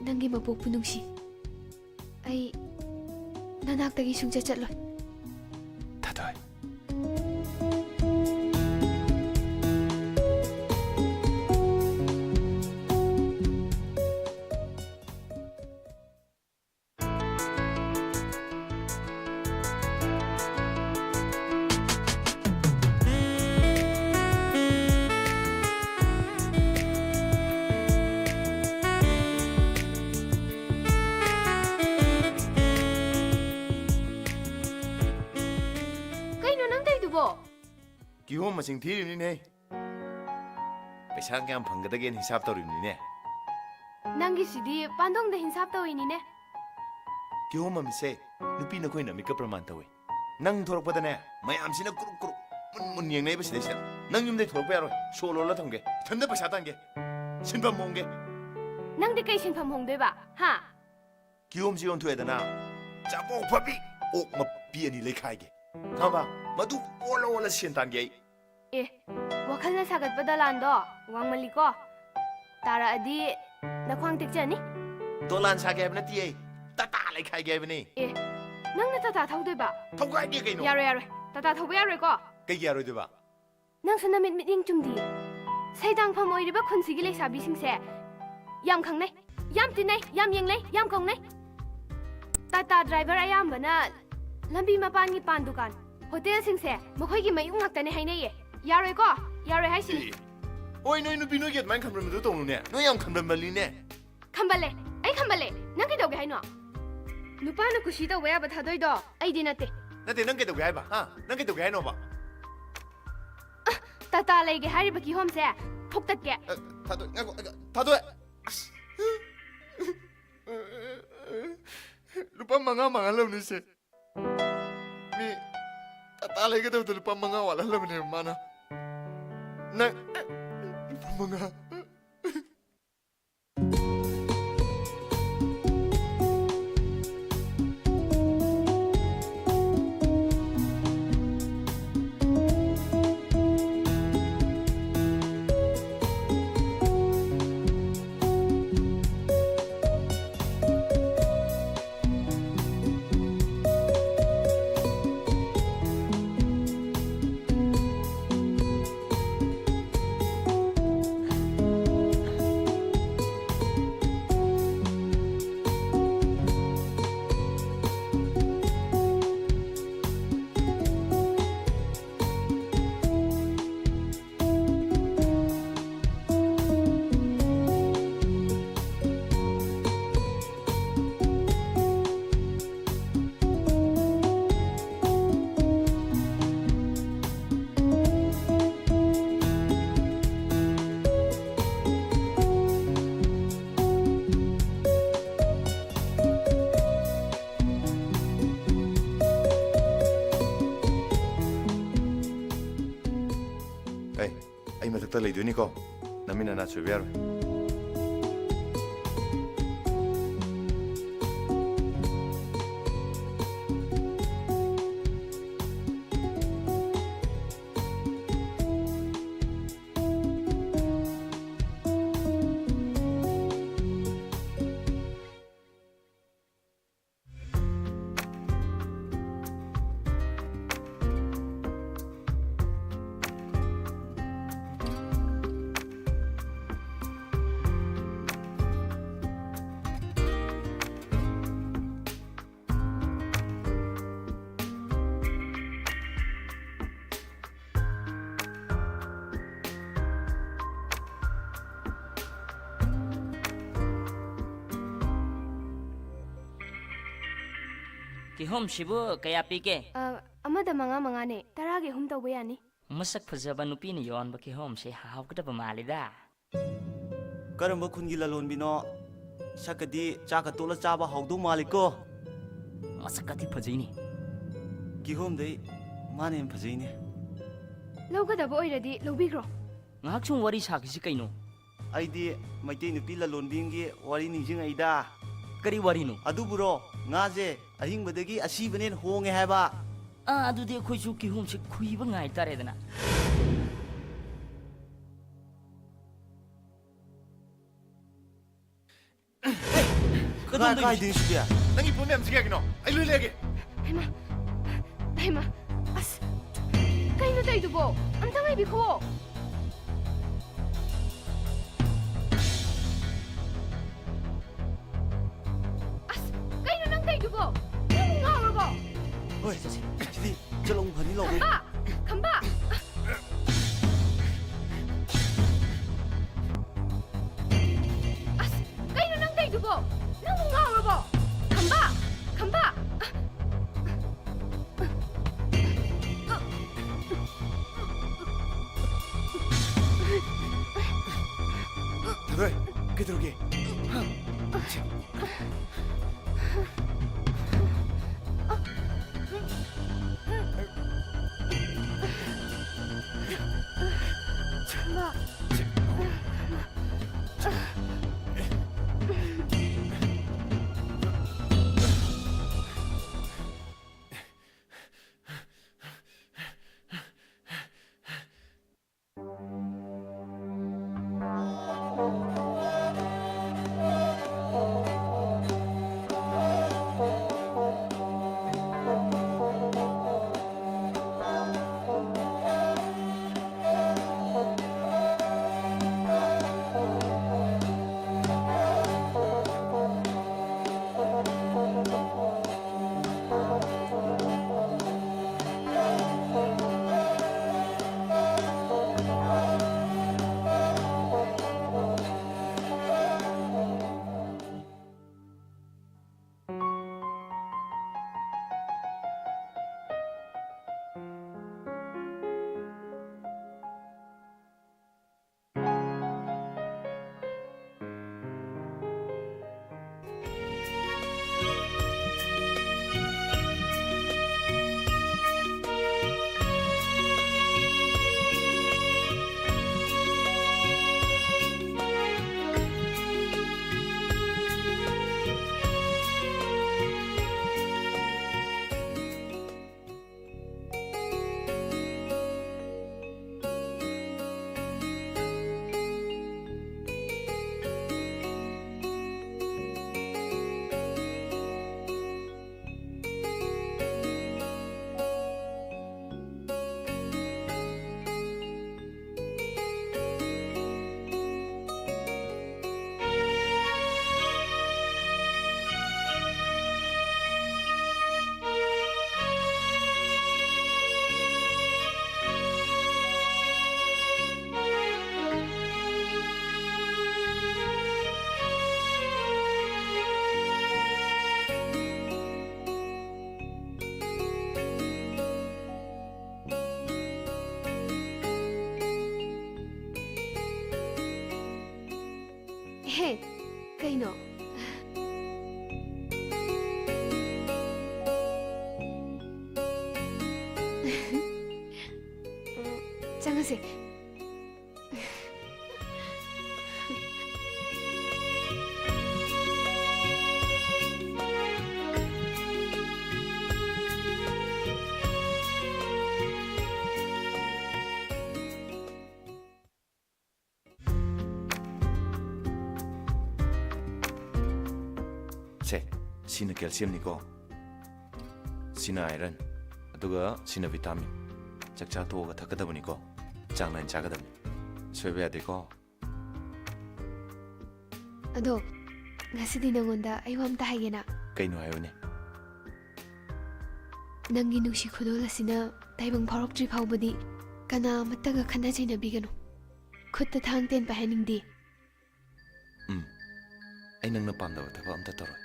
ꯅꯪꯒꯤ ꯃꯄꯣꯛꯄꯨ ꯅꯨꯡꯁꯤ ꯑꯩ ꯅꯅꯥꯛꯇꯒꯤ ꯁꯨꯡꯆꯠ ꯆꯠꯂꯣꯏ
ꯊꯥꯗꯣꯏ ꯀꯤꯍꯣꯝ ꯃꯁꯤꯡ ꯊꯤꯔꯤꯕꯅꯤꯅꯦ ꯄꯩꯁꯥ ꯀꯌꯥꯝ ꯐꯪꯒꯗꯒꯦꯅ ꯍꯤꯁꯥꯞ ꯇꯧꯔꯤꯕꯅꯤꯅꯦ
ꯅꯪꯒꯤꯁꯤꯗꯤ ꯄꯥꯟꯗꯣꯡꯗ ꯍꯤꯟꯁꯥꯞ ꯇꯧꯏꯅꯤꯅꯦ
ꯀꯤꯍꯣꯝ ꯃꯃꯤꯠꯁꯦ ꯅꯨꯄꯤ ꯅꯈꯣꯏꯅ ꯑꯃꯤꯠꯀ ꯄ꯭ꯔꯃꯥꯟ ꯇꯧꯏ ꯅꯪ ꯊꯣꯔꯛꯄꯗꯅꯦ ꯃꯌꯥꯝꯁꯤꯅ ꯀꯨꯔꯨꯛ ꯀꯨꯔꯨꯛ ꯃꯨꯟ ꯌꯦꯡꯅꯩꯕ ꯁꯤꯗꯩꯁꯤꯗ ꯅꯪ ꯌꯨꯝꯗꯩ ꯊꯣꯔꯛꯄ ꯌꯥꯔꯣꯏ ꯁꯣ ꯂꯣꯜꯂ ꯊꯝꯒꯦ ꯏꯊꯟꯗ ꯄꯩꯁꯥ ꯇꯥꯟꯒꯦ ꯁꯤꯟꯐꯝ ꯍꯣꯡꯒꯦ
ꯅꯪꯗꯤ ꯀꯩ ꯁꯤꯟꯐꯝ ꯍꯣꯡꯗꯣꯏꯕ ꯍꯥ
ꯀꯤꯍꯣꯝꯁꯤ ꯌꯣꯟꯊꯣꯛꯑꯦꯗꯅ ꯆꯥꯄꯣꯛ ꯐꯕꯤ ꯑꯣꯛ ꯃꯄꯤ ꯑꯅꯤ ꯂꯩꯈꯥꯏꯒꯦ ꯈꯪꯕ ꯃꯗꯨ ꯑꯣꯜꯂ ꯑꯣꯜꯂ ꯁꯦꯟ ꯇꯥꯟꯒꯦ ꯑꯩ
ꯑꯦ ꯋꯥꯈꯜꯅ ꯁꯥꯒꯠꯄ ꯗꯂꯥꯟꯗꯣ ꯋꯥꯡꯃꯜꯂꯤꯀꯣ ꯇꯥꯔꯛꯑꯗꯤ ꯅꯈ꯭ꯋꯥꯡ ꯇꯦꯛꯆꯅꯤ
ꯗꯣꯂꯥꯟ ꯁꯥꯒꯦ ꯍꯥꯏꯕ ꯅꯠꯇꯦ ꯇꯥꯇꯥ ꯂꯩꯈꯥꯏꯒꯦ ꯍꯥꯏꯕꯅꯤ
ꯑꯦ ꯅꯪꯅ ꯇꯥꯇꯥ ꯊꯧꯗꯣꯏꯕ
ꯊꯧꯒꯥꯏꯒꯦ ꯀꯩꯅꯣ
ꯌꯥꯔꯣꯏ ꯌꯥꯔꯣꯏ ꯇꯥꯇꯥ ꯊꯧꯕ ꯌꯥꯔꯣꯏꯀꯣ
ꯀꯩꯒꯤ ꯌꯥꯔꯣꯏꯗꯣꯏꯕ
ꯅꯪꯁꯨ ꯅꯃꯤꯠ ꯃꯤꯠꯌꯦꯡ ꯆꯨꯝꯗꯤꯌꯦ ꯁꯩꯗꯥꯡꯐꯝ ꯑꯣꯏꯔꯤꯕ ꯈꯨꯟꯁꯤꯒꯤ ꯂꯩꯁꯥꯕꯤꯁꯤꯡꯁꯦ ꯌꯥꯝ ꯈꯪꯅꯩ ꯌꯥꯝ ꯇꯤꯟꯅꯩ ꯌꯥꯝ ꯌꯦꯡꯅꯩ ꯌꯥꯝ ꯀꯧꯅꯩ ꯇꯥꯇꯥ ꯗ꯭ꯔꯥꯏꯚꯔ ꯑꯌꯥꯝꯕꯅ ꯂꯝꯕꯤ ꯃꯄꯥꯟꯒꯤ ꯄꯥꯟ ꯗꯨꯀꯥꯟ ꯍꯣꯇꯦꯜꯁꯤꯡꯁꯦ ꯃꯈꯣꯏꯒꯤ ꯃꯌꯨꯝ ꯉꯥꯛꯇꯅꯦ ꯍꯥꯏꯅꯩꯌꯦ ꯌꯥꯔꯣꯏꯀꯣ ꯌꯥꯔꯣꯏ ꯍꯥꯏꯁꯤꯅꯤ
ꯍꯣꯏ ꯅꯣꯏ ꯅꯨꯄꯤ ꯅꯣꯏꯒꯤ ꯑꯗꯨꯃꯥꯏꯅ ꯈꯟꯕꯗꯨ ꯇꯧꯅꯨꯅꯦ ꯅꯣꯏ ꯌꯥꯝ ꯈꯟꯕꯜꯂꯤꯅꯦ
ꯈꯝꯕꯜꯂꯦ ꯑꯩ ꯈꯝꯕꯜꯂꯦ ꯅꯪ ꯀꯩꯗꯧꯒꯦ ꯍꯥꯏꯅꯣ ꯅꯨꯄꯥꯅ ꯀꯨꯁꯤ ꯇꯧꯕ ꯌꯥꯕ ꯊꯥꯗꯣꯏꯗꯣ ꯑꯩꯗꯤ ꯅꯠꯇꯦ
ꯅꯠꯇꯦ ꯅꯪ ꯀꯩꯗꯧꯒꯦ ꯍꯥꯏꯕ ꯍꯥ ꯅꯪ ꯀꯩꯗꯧꯒꯦ ꯍꯥꯏꯅꯣꯕ
ꯇꯥꯇꯥ ꯂꯩꯒꯦ ꯍꯥꯏꯔꯤꯕ ꯀꯤꯍꯣꯝꯁꯦ ꯐꯨꯛꯇꯠꯀꯦ
ꯊꯥꯗꯣꯏ ꯊꯥꯗꯣꯏ ꯂꯨꯄꯥ 5 ꯃꯥꯡꯍꯜꯂꯕꯅꯤꯁꯦ ꯃꯤ ꯉꯟꯇꯥ ꯂꯩꯒꯗꯕꯗ ꯂꯨꯄꯥ 5 ꯋꯥꯠꯍꯜꯂꯕꯅꯦꯕ ꯃꯥꯅ ꯅꯪ ꯂꯨꯄꯥ 5 ꯑꯩ ꯃꯊꯛꯇ ꯂꯩꯗꯣꯏꯅꯤꯀꯣ ꯅꯃꯤꯟ ꯅꯅꯥ ꯁꯣꯏꯕ ꯌꯥꯔꯣꯏ
Kihom shibu kaya pike.
Amada manga ne. Tarage hum tawba yani.
Masak fazaba nupi ni yon ba kihom se haw kada ba malida.
Karamba khungi lalon bino sakadi chaka tola chaba hawdu maliko.
Masak kati fazini.
Kihom dei mane fazini.
Lawga da boy ready lawbigro.
Ngak chung wari sakisi kaino.
Aidi maitei nupi lalon bingi wari ningjing aida.
Kari wari no.
Adu buro ngaje ahing badagi asibenen honge haba.
Adu de khoi chu kihom se khui ba ngai tare dana.
Kadang kai din siya.
Nangi pun mem sige kino ay lui lege
Hema. As. Kaino tay dubo. Amta ngai biko. As. Kaino nang tay dubo. Nang ngaw ba?
Oi, sidi jalong phani lo.
Khamba. As. Kaino nang tay dubo. Nang ngaw ba? Khamba.
Thôi, cái thứ kia
ꯆꯪꯉꯁꯦ
ꯁꯦ ꯁꯤꯅ ꯀꯦꯜꯁꯤꯌꯝꯅꯤꯀꯣ ꯁꯤꯅ iron ꯑꯗꯨꯒ ꯁꯤꯅ vitamin ꯆꯥꯛꯆꯥ ꯇꯣꯛꯑꯒ ꯊꯛꯀꯗꯕꯅꯤꯀꯣ ꯆꯥꯡ ꯅꯥꯏꯅ ꯆꯥꯒꯗꯕꯅꯤ ꯁꯣꯏꯕ ꯌꯥꯗꯦꯀꯣ
ꯑꯗꯣ ꯉꯁꯤꯗꯤ ꯅꯪꯉꯣꯟꯗ ꯑꯩ ꯋꯥ ꯑꯝꯇ ꯍꯥꯏꯒꯦꯅ
ꯀꯩꯅꯣ ꯍꯥꯏꯌꯨꯅꯦ
ꯅꯪꯒꯤ ꯅꯨꯡꯁꯤ ꯈꯨꯗꯣꯜ ꯑꯁꯤꯅ ꯇꯥꯏꯕꯪ ꯐꯥꯎꯔꯛꯇ꯭ꯔꯤ ꯐꯥꯎꯕꯗꯤ ꯀꯅꯥꯃꯠꯇꯒ ꯈꯟꯅ ꯆꯩꯅꯕꯤꯒꯅꯨ ꯈꯨꯠꯇ ꯊꯥꯡ ꯇꯦꯟ ꯄꯥꯏꯍꯟꯅꯤꯡꯗꯦ
ꯑꯩ ꯅꯪꯅ ꯄꯥꯝꯗꯕ ꯊꯕꯛ ꯑꯝꯇ ꯇꯧꯔꯣꯏ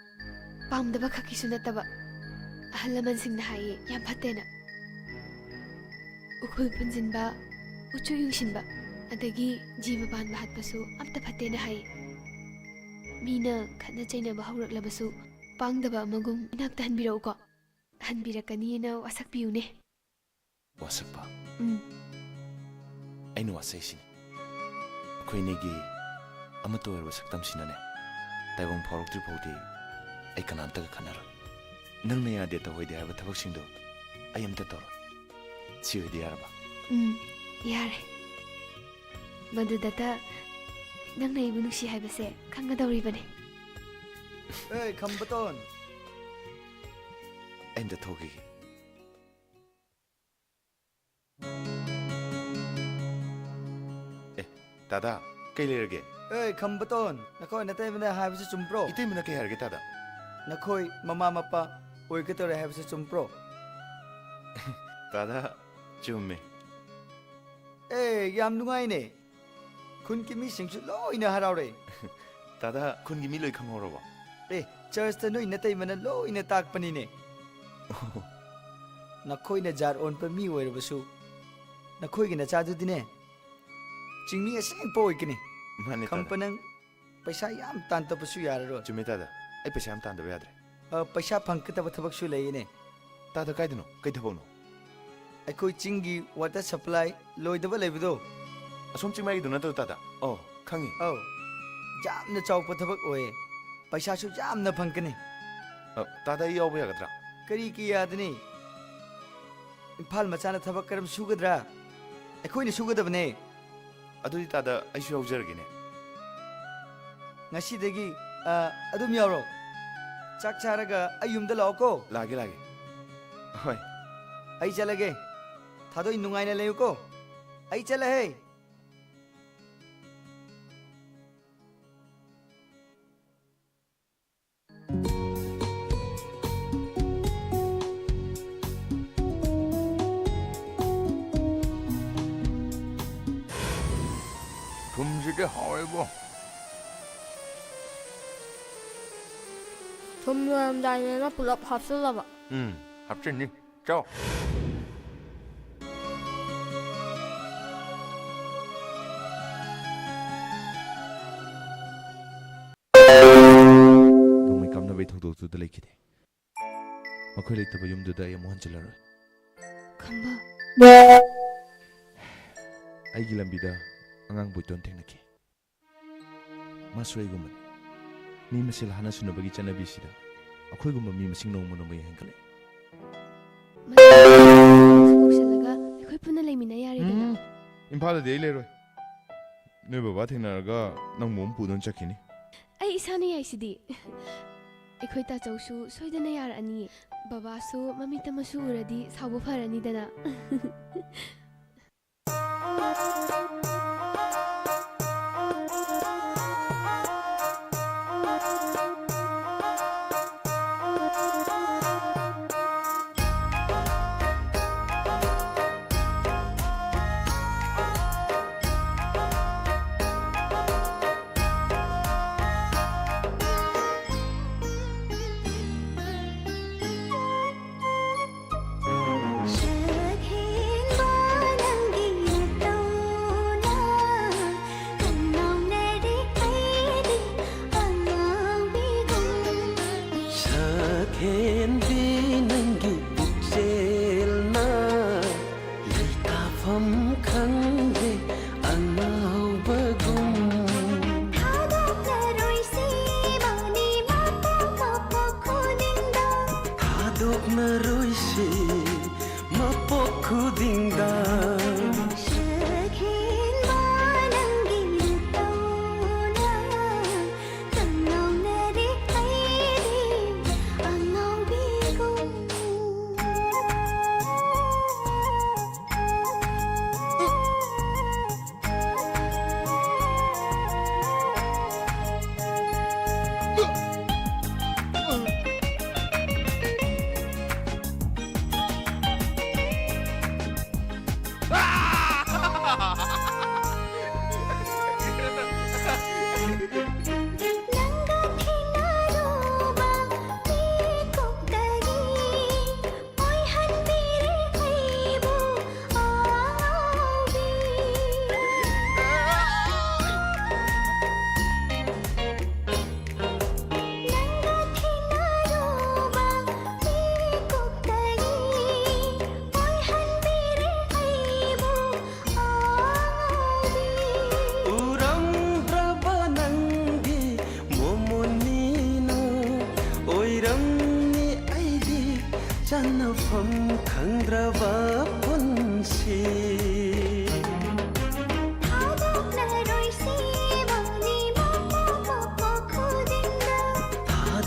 ꯄꯥꯝꯗꯕ ꯈꯛꯀꯤꯁꯨ ꯅꯠꯇꯕ ꯑꯍꯜ ꯂꯃꯟꯁꯤꯡꯅ ꯍꯥꯏꯌꯦ ꯌꯥꯝ ꯐꯠꯇꯦꯅ ꯎꯈꯨꯜ ꯄꯨꯟꯁꯤꯟꯕ ꯎꯆꯨ ꯌꯨꯡꯁꯤꯟꯕ ꯑꯗꯒꯤ ꯖꯤꯕ ꯄꯥꯟꯕ ꯍꯥꯠꯄꯁꯨ ꯑꯝꯇ ꯐꯠꯇꯦꯅ ꯍꯥꯏꯌꯦ ꯃꯤꯅ ꯈꯠꯅ ꯆꯩꯅꯕ ꯍꯧꯔꯛꯂꯕꯁꯨ ꯄꯥꯡꯗꯕ ꯑꯃꯒꯨꯝ ꯏꯅꯥꯛꯇ ꯍꯟꯕꯤꯔꯛꯎꯀꯣ ꯍꯟꯕꯤꯔꯛꯀꯅꯤꯅ ꯋꯥꯁꯛꯄꯤꯌꯨꯅꯦ
ꯋꯥꯁꯛꯄ ꯑꯩꯅ ꯋꯥꯁꯛꯏꯁꯤꯅꯤ ꯑꯩꯈꯣꯏꯅꯤꯒꯤ ꯑꯃꯠꯇ ꯑꯣꯏꯔꯕ ꯁꯛꯇꯝꯁꯤꯅꯅꯦ ꯇꯥꯏꯕꯪ ꯐꯥꯎꯔꯛꯇ꯭ꯔꯤ ꯐꯥꯎꯗꯤ ꯑꯩ ꯀꯅꯥꯝꯇꯒ ꯈꯟꯅꯔꯣꯏ ꯅꯪꯅ ꯌꯥꯗꯦ ꯇꯧꯍꯣꯏꯗꯦ ꯍꯥꯏꯕ ꯊꯕꯛꯁꯤꯡꯗꯣ ꯑꯩ ꯑꯝꯇ ꯇꯧꯔꯣꯏ ꯁꯤ ꯑꯣꯏꯗꯤ ꯌꯥꯔꯕ
ꯌꯥꯔꯦ ꯃꯗꯨꯗꯇ ꯅꯪꯅ ꯑꯩꯕꯨ ꯅꯨꯡꯁꯤ ꯍꯥꯏꯕꯁꯦ ꯈꯪꯒꯗꯧꯔꯤꯕꯅꯦ
ꯑꯦ ꯈꯝꯕꯇꯣꯟ
ꯑꯩ ꯑꯝꯇ ꯊꯣꯛꯈꯤꯒꯦ ꯗꯥꯗꯥ ꯀꯩ ꯂꯩꯔꯒꯦ
ꯑꯦ ꯈꯝꯕꯇꯣꯟ ꯅꯈꯣꯏ ꯅꯇꯩꯃꯅ ꯍꯥꯏꯕꯁꯤ ꯆꯨꯝꯕ꯭ꯔꯣ
ꯏꯇꯩꯃꯅ ꯀꯩ ꯍꯥꯏꯔꯒꯦ ꯗꯥꯗꯥ
ꯅꯈꯣꯏ ꯃꯃꯥ ꯃꯄꯥ ꯑꯣꯏꯒꯗꯧꯔꯦ ꯍꯥꯏꯕꯁꯤ ꯆꯨꯝꯕ꯭ꯔꯣ
ꯗꯥꯗꯥ ꯆꯨꯝꯃꯦ
ꯑꯦ ꯌꯥꯝ ꯅꯨꯡꯉꯥꯏꯅꯦ ꯈꯨꯟꯒꯤ ꯃꯤꯁꯤꯡꯁꯨ ꯂꯣꯏꯅ ꯍꯔꯥꯎꯔꯦ
ꯗꯥꯗꯥ ꯈꯨꯟꯒꯤ ꯃꯤ ꯂꯣꯏ ꯈꯪꯍꯧꯔꯕꯣ
ꯑꯦ ꯆꯔꯆꯇ ꯅꯣꯏ ꯅꯇꯩꯃꯅ ꯂꯣꯏꯅ ꯇꯥꯛꯄꯅꯤꯅꯦ ꯅꯈꯣꯏꯅ ꯖꯥꯠ ꯑꯣꯟꯕ ꯃꯤ ꯑꯣꯏꯔꯕꯁꯨ ꯅꯈꯣꯏꯒꯤ ꯅꯆꯥꯗꯨꯗꯤꯅꯦ ꯆꯤꯡꯃꯤ ꯑꯁꯦꯡꯕ ꯑꯣꯏꯒꯅꯤ
ꯃꯥꯅꯦ
ꯈꯝꯄ ꯅꯪ ꯄꯩꯁꯥ ꯌꯥꯝ ꯇꯥꯟꯗꯕꯁꯨ ꯌꯥꯔꯔꯣꯏ
ꯆꯨꯝꯃꯦ ꯗꯥꯗꯥ ꯑꯩ ꯄꯩꯁꯥ ꯌꯥꯝ ꯇꯥꯟꯗꯕ ꯌꯥꯗ꯭ꯔꯦ
ꯄꯩꯁꯥ ꯐꯪꯒꯗꯕ ꯊꯕꯛꯁꯨ ꯂꯩꯌꯦꯅꯦ
ꯗꯥꯗꯥ ꯀꯥꯏꯗꯅꯣ ꯀꯩ ꯊꯕꯛꯅꯣ
ꯑꯩꯈꯣꯏ ꯆꯤꯡꯒꯤ ꯋꯥꯇꯔ ꯁꯄ꯭ꯂꯥꯏ ꯂꯣꯏꯗꯕ ꯂꯩꯕꯗꯣ
ꯑꯁꯣꯝ ꯆꯤꯡꯃꯥꯏꯒꯤꯗꯣ ꯅꯠꯇ꯭ꯔꯣ ꯗꯥꯗꯥ ꯑꯣ ꯈꯪꯉꯤ
ꯑꯧ ꯌꯥꯝꯅ ꯆꯥꯎꯕ ꯊꯕꯛ ꯑꯣꯏꯌꯦ ꯄꯩꯁꯥꯁꯨ ꯌꯥꯝꯅ ꯐꯪꯒꯅꯤ
ꯗꯥꯗꯥ ꯑꯩ ꯌꯥꯎꯕ ꯌꯥꯒꯗ꯭ꯔꯥ
ꯀꯔꯤꯒꯤ ꯌꯥꯗꯅꯤ ꯏꯝꯐꯥꯜ ꯃꯆꯥꯅ ꯊꯕꯛ ꯀꯔꯝ ꯁꯨꯒꯗ꯭ꯔꯥ ꯑꯩꯈꯣꯏꯅ ꯁꯨꯒꯗꯕꯅꯦ
ꯑꯗꯨꯗꯤ ꯗꯥꯗꯥ ꯑꯩꯁꯨ ꯌꯥꯎꯖꯔꯒꯦꯅꯦ
ꯉꯁꯤꯗꯒꯤ ꯑꯗꯨꯝ ꯌꯥꯎꯔꯣ ꯆꯥꯛ ꯆꯥꯔꯒ ꯑꯩ ꯌꯨꯝꯗ ꯂꯥꯛꯑꯣꯀꯣ
ꯂꯥꯛꯑꯒꯦ ꯍꯣꯏ
ꯑꯩ ꯆꯠꯂꯒꯦ ꯊꯥꯗꯣꯏ ꯅꯨꯡꯉꯥꯏꯅ ꯂꯩꯌꯨꯀꯣ ꯑꯩ ꯆꯠꯂꯍꯦ
ꯊꯨꯝꯁꯤꯗꯤ ꯍꯥꯎꯋꯦꯕꯣ
ꯊꯨꯝ ꯂꯣꯏꯔꯝꯗꯥꯏꯗꯅ ꯄꯨꯂꯞ ꯍꯥꯞꯆꯤꯜꯂꯕ
ꯍꯥꯞꯆꯤꯟꯅꯤ ꯆꯥꯎ
ꯅꯣꯡꯃꯩ ꯀꯥꯞꯅꯕꯒꯤ ꯊꯧꯗꯣꯛꯇꯨꯗ ꯂꯩꯈꯤꯗꯦ ꯃꯈꯣꯏ ꯂꯩꯇꯕ ꯌꯨꯝꯗꯨꯗ ꯑꯩ ꯑꯃꯨꯛ ꯍꯟꯖꯤꯜꯂꯔꯣꯏ
ꯈꯝꯕ
ꯑꯩꯒꯤ ꯂꯝꯕꯤꯗ ꯑꯉꯥꯡ ꯕꯣꯏꯇꯣꯟ ꯊꯦꯡꯅꯈꯤ ꯃꯥꯁꯨ ꯑꯩꯒꯨꯝꯕꯅꯤ ꯃꯤ ꯃꯁꯦꯜ ꯍꯥꯟꯅ ꯁꯨꯅꯕꯒꯤ ꯆꯠꯅꯕꯤꯁꯤꯗ ꯑꯩꯈꯣꯏꯒꯨꯝꯕ ꯃꯤ ꯃꯁꯤꯡ ꯅꯣꯡꯃ ꯅꯣꯡꯃꯒꯤ ꯍꯦꯟꯒꯠꯂꯛꯏ
ꯀꯧꯁꯜꯂꯒ ꯑꯩꯈꯣꯏ ꯄꯨꯟꯅ ꯂꯩꯃꯤꯟꯅ ꯌꯥꯔꯦꯗꯅ
ꯏꯝꯐꯥꯜꯗꯗꯤ ꯑꯩ ꯂꯩꯔꯣꯏ ꯅꯣꯏ ꯕꯕꯥ ꯊꯦꯡꯅꯔꯒ ꯅꯪ ꯃꯣꯝ ꯄꯨꯗꯨꯅ ꯆꯠꯈꯤꯅꯤ
ꯑꯩ ꯏꯁꯥꯅ ꯌꯥꯏꯁꯤꯗꯤ ꯑꯩꯈꯣꯏ ꯇꯥꯆꯧꯁꯨ ꯁꯣꯏꯗꯅ ꯌꯥꯔꯛꯑꯅꯤ ꯕꯕꯥꯁꯨ ꯃꯃꯤꯠ ꯑꯃꯁꯨ ꯎꯔꯗꯤ ꯁꯥꯎꯕ ꯐꯔꯅꯤꯗꯅ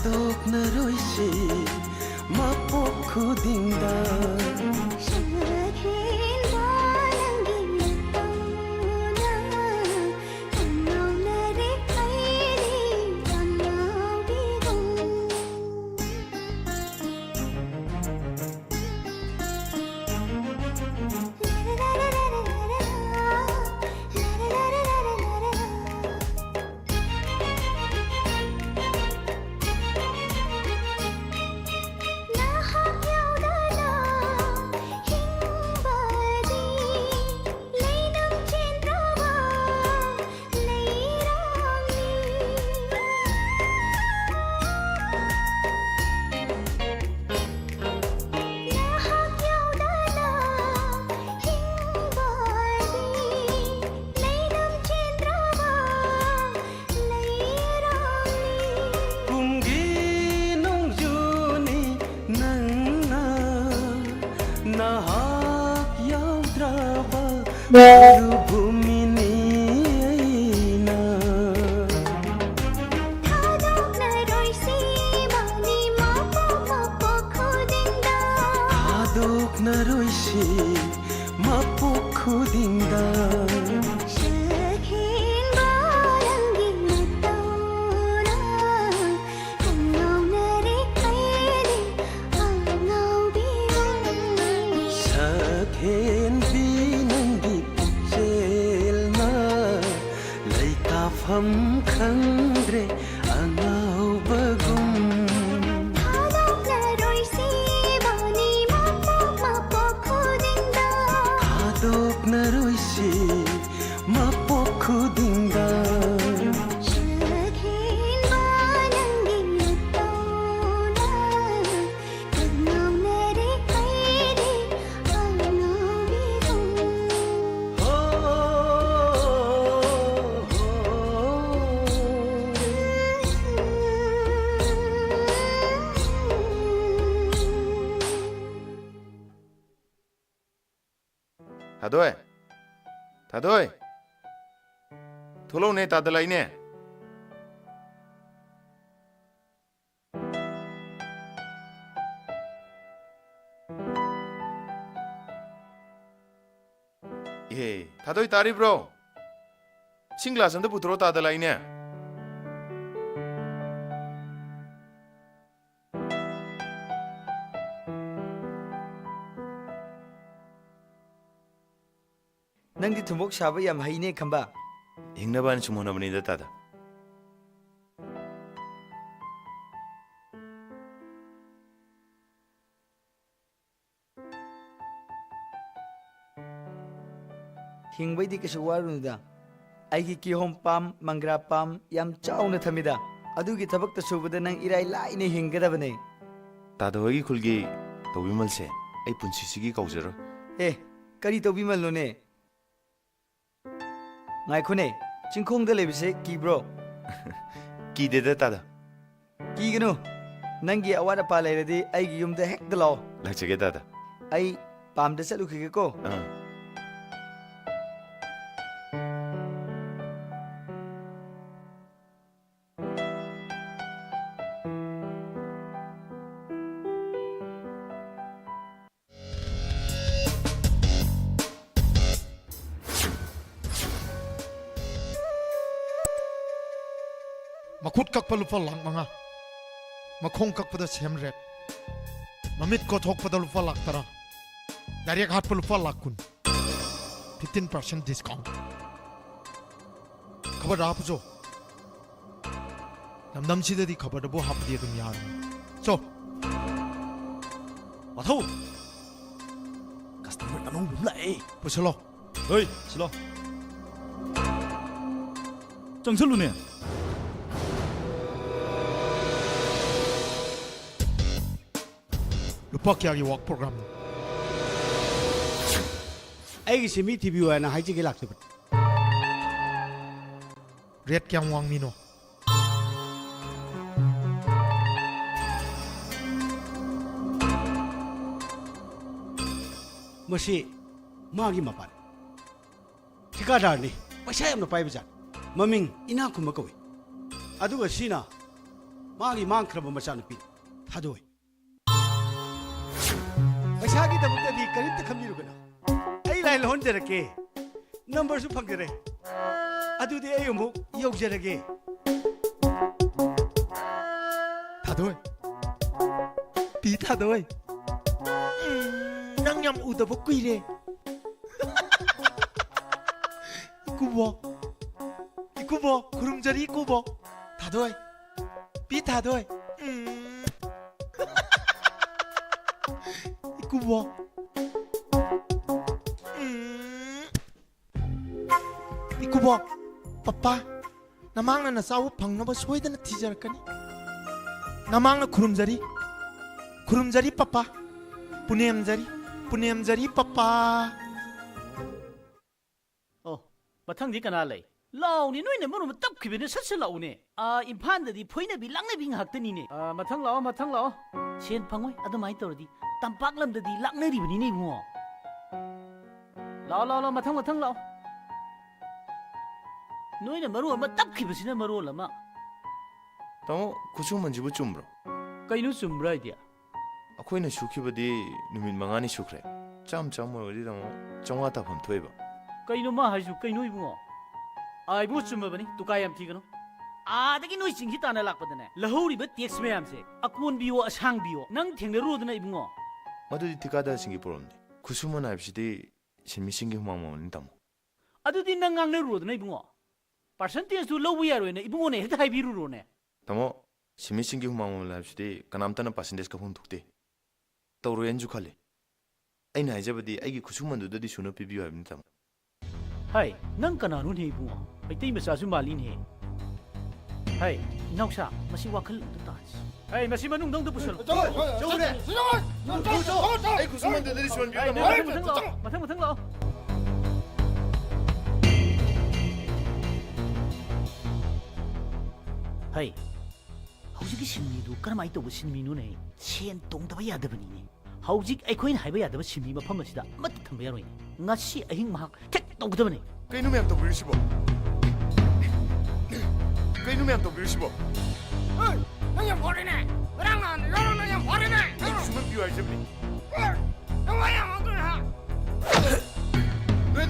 ꯊꯥꯗꯣꯛꯅꯔꯣꯏꯁꯤ ꯃꯄꯣꯛ ꯈꯨꯗꯤꯡꯗ भूमिनी ऐना थादोक्नरोइसी मपोक खुदिंदा हम खंद्रे अंगाव बगुम थादोक्नरोइसी मपोक खुदिंदा
다도이 다도이 돌아오네 다들라이네 예 다도이 따리브로 싱글라선도 부드러 다들라이네
नंदी थुमोक साबा याम हाइने खंबा
हिंगनाबान सुमोनाबनीदा तादा
हिंगबैदी केसु वारुनुदा आइगी की होम पाम मंगरा पाम याम चाउना थमिदा अदुगी थबक त सुबदा नंग इराई लाइने हिंगदबने
तादोगी खुलगी तौबिमलसे आई पुंसिसिगी कौजरो
ए करी तौबिमलनोने ngaikune chingkhong da lebise ki bro
ki de da tada
ki gnu nangi awara pa leradi ai gi yum da hek da law
lachege tada
ai pam da chalu khige ko
मखुद कक्पा लुपा lakh मंगा मखोंग कक्पदा same rate ममित को थोकपदा लुपा लाख तरा direct हाथ पर लुपा लाख कुन 15% discount खबर आप जो नमदम सीधे खबर दबो हाप दिए तुम यार सो माथो कस्टमर अनु बुलाए पुछलो ओए चलो
정철루네
루파키아기 웍 프로그램
아이기 세미 TV와나 하이지게 락서
रेट क्या वांग मिनो
मसी मागी मपान ठिकादारनी पैसा यामना पाइबजा ममिंग इना कुम कवि अदुगा सिना ꯃꯥꯒꯤ ꯃꯥꯡꯈ꯭ꯔꯕ ꯃꯆꯥꯅꯨꯄꯤꯗꯨ ꯊꯥꯗꯣꯛꯏ ꯄꯩꯁꯥꯒꯤꯗꯃꯛꯇꯗꯤ ꯀꯔꯤꯝꯇ ꯈꯟꯕꯤꯔꯨꯒꯅꯨ ꯑꯩ ꯂꯥꯏꯟ ꯂꯧꯍꯟꯖꯔꯛꯀꯦ ꯅꯝꯕꯔꯁꯨ ꯐꯪꯖꯔꯦ ꯑꯗꯨꯗꯤ ꯑꯩ ꯑꯃꯨꯛ ꯌꯧꯖꯔꯒꯦ
다도이 비 다도이 낭냠 우더보 꾸이래 이쿠보 구름자리 이쿠보 다도이 비 다도이 이쿠보 이쿠보 빠빠 나망나 나 싸우 방나버 소이드나 티저라까니 나망나 구름자리 빠빠 पुनेमजारी पापा
ओ मथंग कना लै लाउनी नोइने मरु तब खिबेने सच लाउने इम्फान ददी फोइने बि लांने बि हाक्तनी ने मथंग लाओ सेन फंगोय अदमाय तोरदी तंपाक लमददी लांनेरिबनि ने इबुङो लाओ मथंग लाओ नोइने मरु अमा तब खिबसिने मरु लमा
तामो कुसु मंजिबु चुमब्रो
कइनु चुमब्रा इदिया
अखोइना सुखिबदी नुमित मंगानी सुख्रे चाम ओरदी तामो चंगा ताफम थोइबा
कइनु मा हाइजु कइनु इबुङो आइबु चुमबनि तुका याम थिगनो आदगी नोइ चिंगि ताना लाकपदने लहौरिबा टेक्स मयामसे अकोन बियो असांग बियो नंग थेंगनरुदना इबुङो
मदुदि तिकादा सिंगि पोरमदि खुसुमन हाइबसिदि सिनमिसिंगि हुमाममनि तामो
अदुदि नंग ngangnरुदना इबुङो परसेंटेज तु लौबु यारोयना इबुङोने हेक्ता हाइबिरुरोने
तामो सिनमिसिंगि हुमाममन हाइबसिदि कनामतना परसेंटेज का हुंथुक्ते तौरोयनजु खाले अइना हाइजबदि आइगि खुसुमनदुदि सुनो पिबियो हाइबनि तामो
हाय नंग कनानु ने इबुङो मैतै मचासु मालिने हाय इनाउसा मसी वाखल ताच हाय मसी मनुंग दंग पुसल
저래
아이 खुसुमनदुदि सुनो
हाय मथंग लाओ हाय हौजिकी सिनमीदु करमाय तौब सिनमीनुने सेन तोंदबा यादबनिने हौजिक अखोइन हाइबा यादब सिनमी मफम असिदा मत थंबा यारोइने ngasi ahing mahak tek tौगदबने
कइनु मैम तो बिरसिबो कइनु मैम तो बिरसिबो
어이 너야 버리네 그랑나 너는 너야 버리네
खुसुमन पियो हाइजबनि
너야 먹으라
왜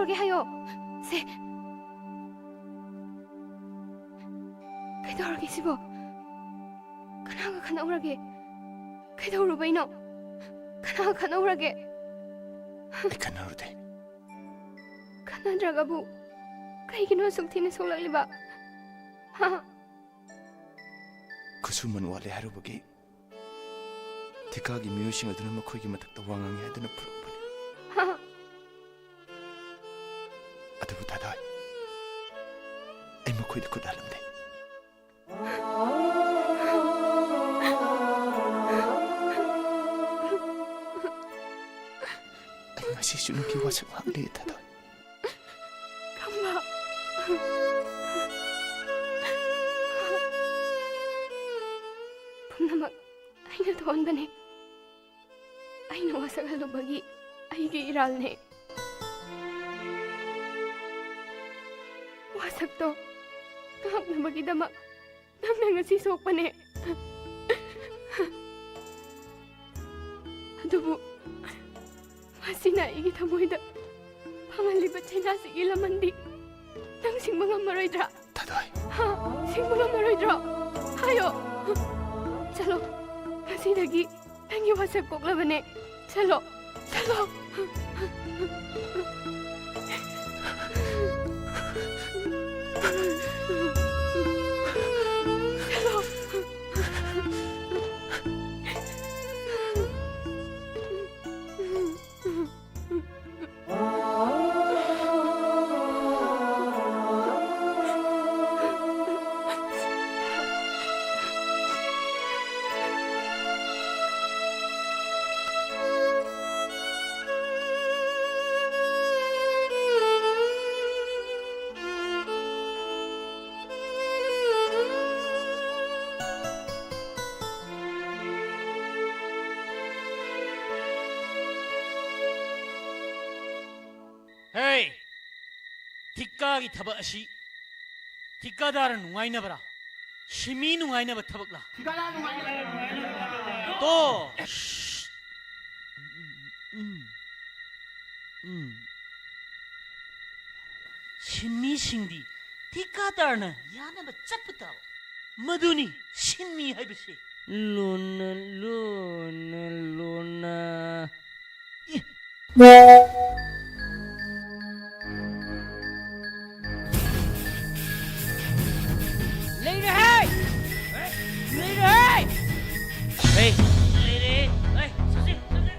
그러게 하요. 세. 그러게 시보. 그나가 가나오라게. 그러로베이노. 그나가 가나오라게.
가나오르데.
가나드라가부. 그이기노 속티네 솔라리바. 하.
그수만 와레 하루버기. 티카기 미우싱을 드는 머코이기 마탁다 왕왕이 하드나 프로버니.
하.
아드부 다다. 이 머코이드 굿알람데. ngasi nupi wasak hangli tadoy.
Kamba. Punamak aina tuan bane. Aina wasak halu bagi aigi iral ne. Wasak to. Kahap na bagi damak. Namna ngasi sok bane. Adubu. Masina igi tamoy da. Pangalibat china sige lamandi. Nang sing mga maroydra.
Tadoy.
Ha, sing mga maroydra. Hayo. Chalo. Masi dagi. Tangi wasak kok labane. Chalo. Chalo.
Hey! Tikka ki thaba ashi. Tikka dar nungai na bara. Shimi nungai na ba thabak la. To. Shimi singdi. Tikka dar na yana ba chapta. Maduni shinmi hai bisi.
Luna, Luna, Luna. Lady, hey! Lady, hey! Hey, lady, hey, susi, come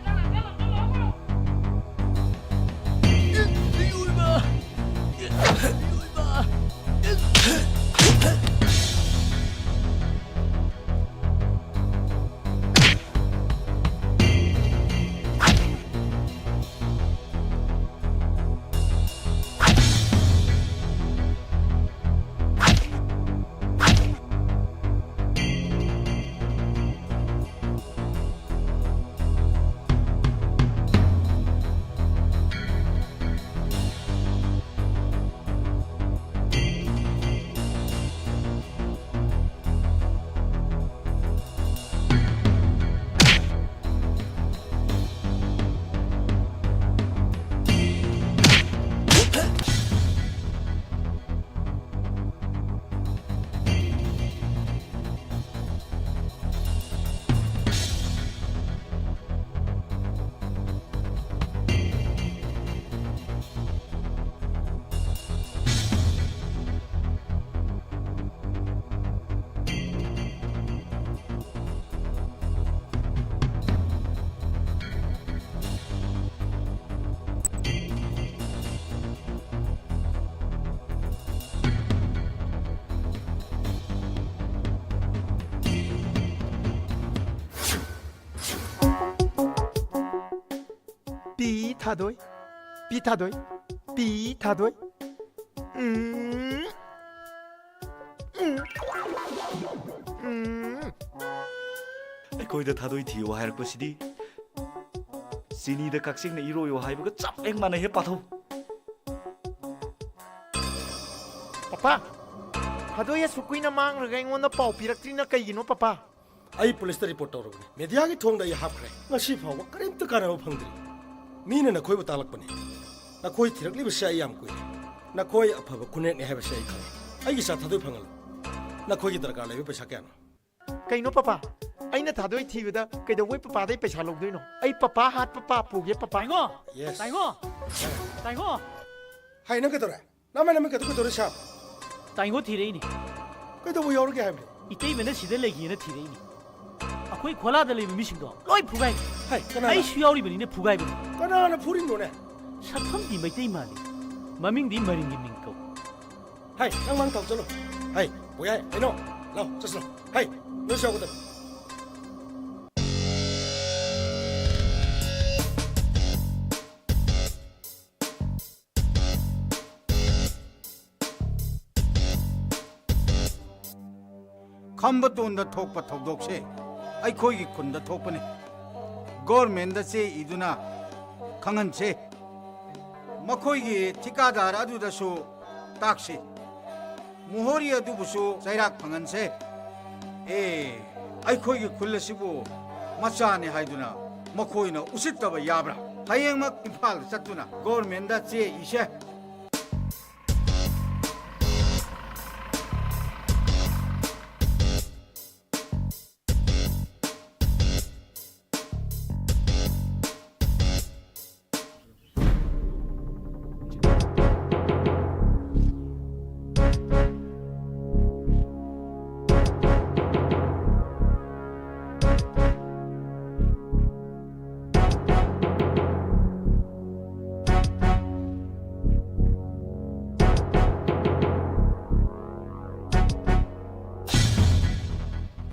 타도이 비타도이 비타도이
ꯑꯩꯈꯣꯏꯗ ꯊꯥꯗꯣꯏ ꯊꯤꯌꯣ ꯍꯥꯏꯔꯛꯄꯁꯤꯗꯤ ꯆꯤꯅꯤꯗ ꯀꯛꯆꯤꯡꯅ ꯏꯔꯣꯌꯣ ꯍꯥꯏꯕꯒ ꯆꯞ ꯍꯦꯛ ꯃꯥꯟꯅꯩ ꯍꯦ ꯄꯥꯊꯧ
papa ꯊꯥꯗꯣꯏ ꯑꯁꯨꯛ ꯀꯨꯏꯅ ꯃꯥꯡꯈ꯭ꯔꯒ ꯑꯩꯉꯣꯟꯗ ꯄꯥꯎ ꯄꯤꯔꯛꯇ꯭ꯔꯤꯅ ꯀꯩꯒꯤꯅꯣ ꯄꯄꯥ
ꯑꯩ ꯄꯨꯂꯤꯁꯇ ꯔꯤꯄꯣꯔꯠ ꯇꯧꯔꯕꯅꯤ ꯃꯦꯗꯤꯌꯥꯒꯤ ꯊꯣꯡꯗ ꯑꯩ ꯍꯥꯞꯈ꯭ꯔꯦ ꯉꯁꯤ ꯐꯥꯎꯕ ꯀꯔꯤꯝꯇ ꯀꯥꯟꯅꯕ ꯐꯪꯗ꯭ꯔꯤ ꯃꯤꯅ ꯅꯈꯣꯏꯕꯨ ꯇꯥꯛꯂꯛꯄꯅꯤ ꯅꯈꯣꯏ ꯊꯤꯔꯛꯂꯤꯕꯁꯤ ꯑꯩ ꯌꯥꯝ ꯀꯨꯏꯔꯦ ꯅꯈꯣꯏ ꯑꯐꯕ ꯈꯨꯟꯅꯦꯛꯅꯤ ꯍꯥꯏꯕꯁꯤ ꯑꯩ ꯈꯪꯉꯤ ꯑꯩꯒꯤ ꯆꯥ ꯊꯥꯗꯣꯏ ꯐꯪꯍꯜꯂꯨ ꯅꯈꯣꯏꯒꯤ ꯗꯔꯀꯥꯔ ꯂꯩꯕ ꯄꯩꯁꯥ ꯀꯌꯥꯅꯣ
ꯀꯩꯅꯣ ꯄꯄꯥ ꯑꯩꯅ ꯊꯥꯗꯣꯏ ꯊꯤꯕꯗ ꯀꯩꯗꯧꯕꯩ ꯄꯄꯥꯗꯩ ꯄꯩꯁꯥ ꯂꯧꯗꯣꯏꯅꯣ ꯑꯩ ꯄꯄꯥ ꯍꯥꯠ ꯄꯄꯥ ꯄꯨꯒꯦ ꯄꯄꯥ
ꯇꯥꯏꯉꯣ
ꯌꯦꯁ
ꯇꯥꯏꯉꯣ ꯇꯥꯏꯉꯣ
ꯍꯥꯏ ꯅꯪ ꯀꯩꯗꯧꯔꯦ ꯅꯃꯥꯏ ꯀꯩꯗꯧꯔꯦ ꯁꯥꯕ
ꯇꯥꯏꯉꯣ ꯊꯤꯔꯛꯏꯅꯤ
ꯀꯩꯗꯧꯕ ꯌꯥꯎꯔꯒꯦ ꯍꯥꯏꯕꯅꯤ
이때이면은 시대 내기에는 뒤레이니. 아코이 콜라들리면 미싱도. 로이 부가이.
하이 그나.
아이 수야우리버니네 부가이버니.
그나나 부린 노네.
사탐디 마이테이 말이. 마밍디 마링기 민고.
하이 양망 덕절로. 하이 뭐야? 이노. 라오 졌어. 하이 너 시하거든.
ꯈꯝꯕꯇꯣꯟꯗ ꯊꯣꯛꯄ ꯊꯧꯗꯣꯛꯁꯦ ꯑꯩꯈꯣꯏꯒꯤ ꯈꯨꯟꯗ ꯊꯣꯛꯄꯅꯤ ꯒꯣꯔꯃꯦꯟꯗ ꯆꯦ ꯏꯗꯨꯅ ꯈꯪꯍꯟꯁꯦ ꯃꯈꯣꯏꯒꯤ ꯊꯤꯀꯥꯗꯥꯔ ꯑꯗꯨꯗꯁꯨ ꯇꯥꯛꯁꯤ ꯃꯣꯍꯣꯔꯤ ꯑꯗꯨꯕꯨꯁꯨ ꯆꯩꯔꯥꯛ ꯐꯪꯍꯟꯁꯦ ꯑꯩꯈꯣꯏꯒꯤ ꯈꯨꯜ ꯑꯁꯤꯕꯨ ꯃꯆꯥꯅꯤ ꯍꯥꯏꯗꯨꯅ ꯃꯈꯣꯏꯅ ꯎꯁꯤꯠꯇꯕ ꯌꯥꯕ꯭ꯔꯥ ꯍꯌꯦꯡꯃꯛ ꯏꯝꯐꯥꯜꯗ ꯆꯠꯇꯨꯅ ꯒꯣꯔꯃꯦꯟꯗ ꯆꯦ ꯏꯁꯦ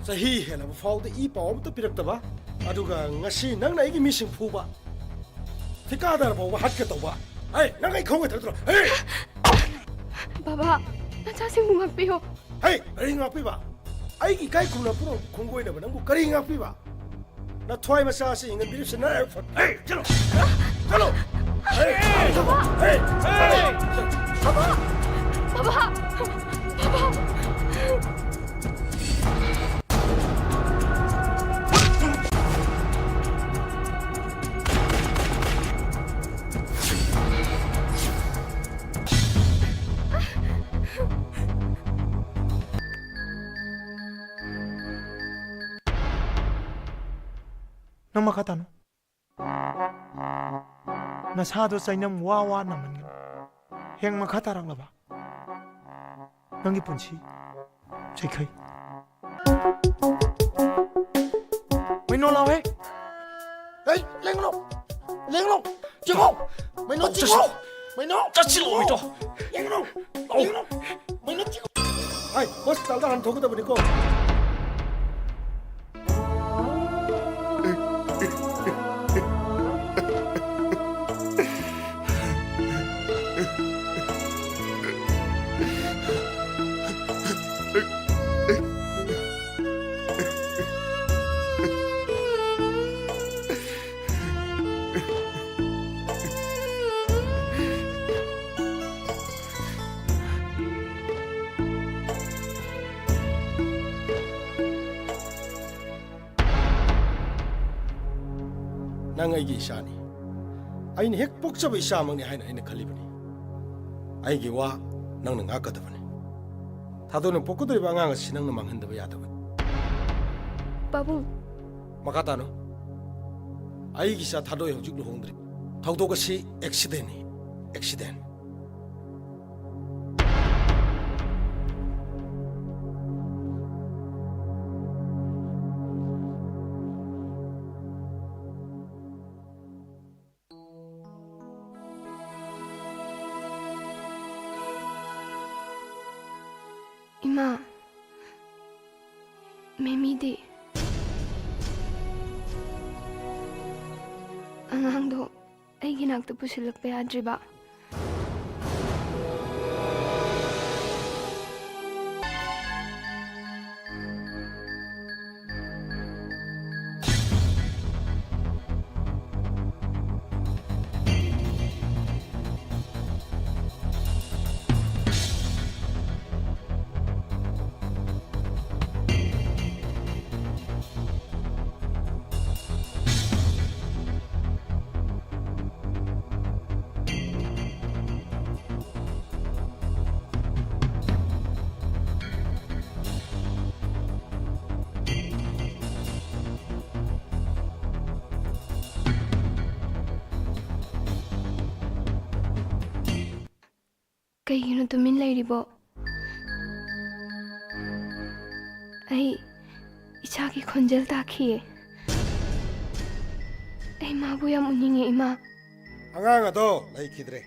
ꯆꯍꯤ ꯍꯦꯜꯂꯕ ꯐꯥꯎꯗ ꯏ ꯄꯥꯎ ꯑꯃꯇ ꯄꯤꯔꯛꯇꯕ ꯑꯗꯨꯒ ꯉꯁꯤ ꯅꯪꯅ ꯑꯩꯒꯤ ꯃꯤꯁꯤꯡ ꯐꯨꯕ ꯊꯤꯀꯥꯗꯥꯔ ꯐꯥꯎꯕ ꯍꯥꯠꯀꯦ ꯇꯧꯕ ꯅꯪ ꯑꯩ ꯈꯪꯒꯗ꯭ꯔꯣ
ꯕꯕꯥ ꯅꯆꯥꯁꯤꯡꯕꯨ ꯉꯥꯛꯄꯤꯌꯣ
ꯀꯔꯤ ꯉꯥꯛꯄꯤꯕ ꯑꯩꯒꯤ ꯏꯀꯥꯏ ꯈꯨꯝꯅ ꯄꯨꯔꯛꯄ ꯈꯣꯡꯒꯣꯏꯅꯕ ꯅꯪꯕꯨ ꯀꯔꯤ ꯉꯥꯛꯄꯤꯕ ꯅꯊ꯭ꯋꯥꯏ ꯃꯆꯥ ꯑꯁꯤ ꯏꯪꯍꯟꯕꯤꯔꯤꯕꯁꯤ ꯅꯔꯥꯏꯕꯛ ꯐꯠ ꯆꯠꯂꯣ ꯆꯠꯂꯣ
ꯕꯕꯥ
ꯅꯪ ꯃꯈꯥ ꯇꯥꯅꯣ ꯅꯁꯥꯗꯣ ꯆꯩꯅꯝ ꯋꯥ ꯋꯥ ꯅꯝꯍꯟꯒꯅꯨ ꯍꯦꯡ ꯃꯈꯥ ꯇꯥꯔꯛꯂꯕ ꯅꯪꯒꯤ ꯄꯨꯟꯁꯤ ꯆꯩꯈꯩ ꯃꯩꯅꯣ ꯂꯥꯎꯍꯦ ꯂꯦꯡꯂꯣ ꯂꯦꯡꯂꯣ ꯆꯤꯡꯉꯣ ꯃꯩꯅꯣ ꯆꯤꯡꯉꯣ ꯃꯩꯅꯣ
ꯆꯠꯁꯤꯜꯂꯣ ꯃꯩꯅꯣ
ꯂꯦꯡꯂꯣ ꯂꯦꯡꯂꯣ ꯃꯩꯅꯣ ꯆꯤꯡꯉꯣ ꯍꯣꯁꯄꯤꯇꯥꯜꯗ ꯍꯥꯟꯅ ꯊꯣꯛꯀꯗꯕꯅꯤꯀꯣ ꯅꯪ ꯑꯩꯒꯤ ꯏꯆꯥꯅꯤ ꯑꯩꯅ ꯍꯦꯛ ꯄꯣꯛꯆꯕ ꯏꯆꯥꯃꯛꯅꯤ ꯍꯥꯏꯅ ꯑꯩꯅ ꯈꯜꯂꯤꯕꯅꯤ ꯑꯩꯒꯤ ꯋꯥ ꯅꯪꯅ ꯉꯥꯛꯀꯗꯕꯅꯤ ꯊꯥꯗꯣꯛꯅ ꯄꯣꯛꯀꯗꯧꯔꯤꯕ ꯑꯉꯥꯡ ꯑꯁꯤ ꯅꯪꯅ ꯃꯥꯡꯍꯟꯗꯕ ꯌꯥꯗꯕꯅꯤ
ꯄꯥꯕꯨꯡ
ꯃꯈꯥ ꯇꯥꯅꯣ ꯑꯩꯒꯤ ꯏꯆꯥ ꯊꯥꯗꯣꯛꯑꯦ ꯍꯧꯖꯤꯛ ꯂꯨꯍꯣꯡꯗ꯭ꯔꯤ ꯊꯧꯗꯣꯛ ꯑꯁꯤ ꯑꯦꯛꯁꯤꯗꯦꯟꯅꯤ ꯑꯦꯛꯁꯤꯗꯦꯟ
이마, 매미디. ꯑꯉꯥꯡꯗꯣ ꯑꯩꯒꯤ ꯅꯥꯛꯇ ꯄꯨꯁꯤꯜꯂꯛꯄ ꯌꯥꯗ꯭ꯔꯤꯕ ꯀꯩꯒꯤꯅꯣ ꯇꯨꯃꯤꯟ ꯂꯩꯔꯤꯕꯣ ꯑꯩ ꯏꯆꯥꯒꯤ ꯈꯣꯟꯖꯦꯜ ꯇꯥꯈꯤꯌꯦ ꯑꯩ ꯃꯥꯕꯨ ꯌꯥꯝ ꯎꯅꯤꯡꯉꯦ ꯏꯃꯥ
ꯑꯉꯥꯡ ꯑꯗꯣ ꯂꯩꯈꯤꯗ꯭ꯔꯦ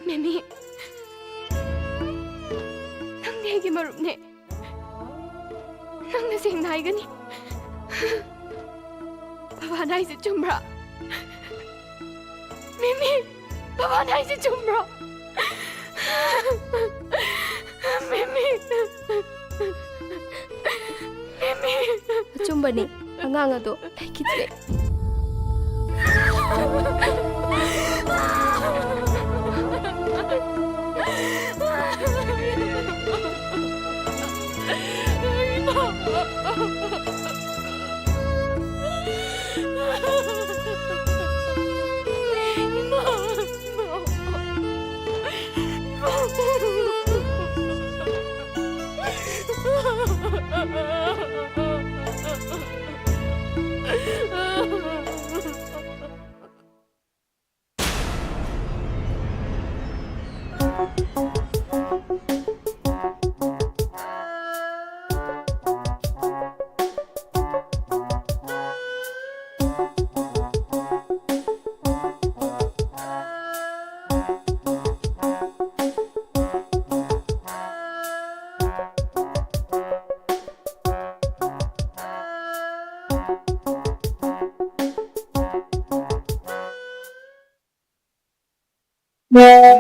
매미, 낭대에게 말없네. ꯅꯪꯅ ꯁꯦꯡꯅ ꯍꯥꯏꯒꯅꯤ ꯕꯕꯥꯅ ꯍꯥꯏꯁꯦ ꯆꯨꯝꯕ꯭ꯔꯥ ꯃꯤꯃꯤ ꯕꯕꯥꯅ ꯍꯥꯏꯁꯦ ꯆꯨꯝꯕ꯭ꯔꯥ ꯃꯤꯃꯤ ꯃꯤꯃꯤ
ꯑꯆꯨꯝꯕꯅꯤ ꯑꯉꯥꯡ ꯑꯗꯣ ꯂꯩꯈꯤꯗ꯭ꯔꯦ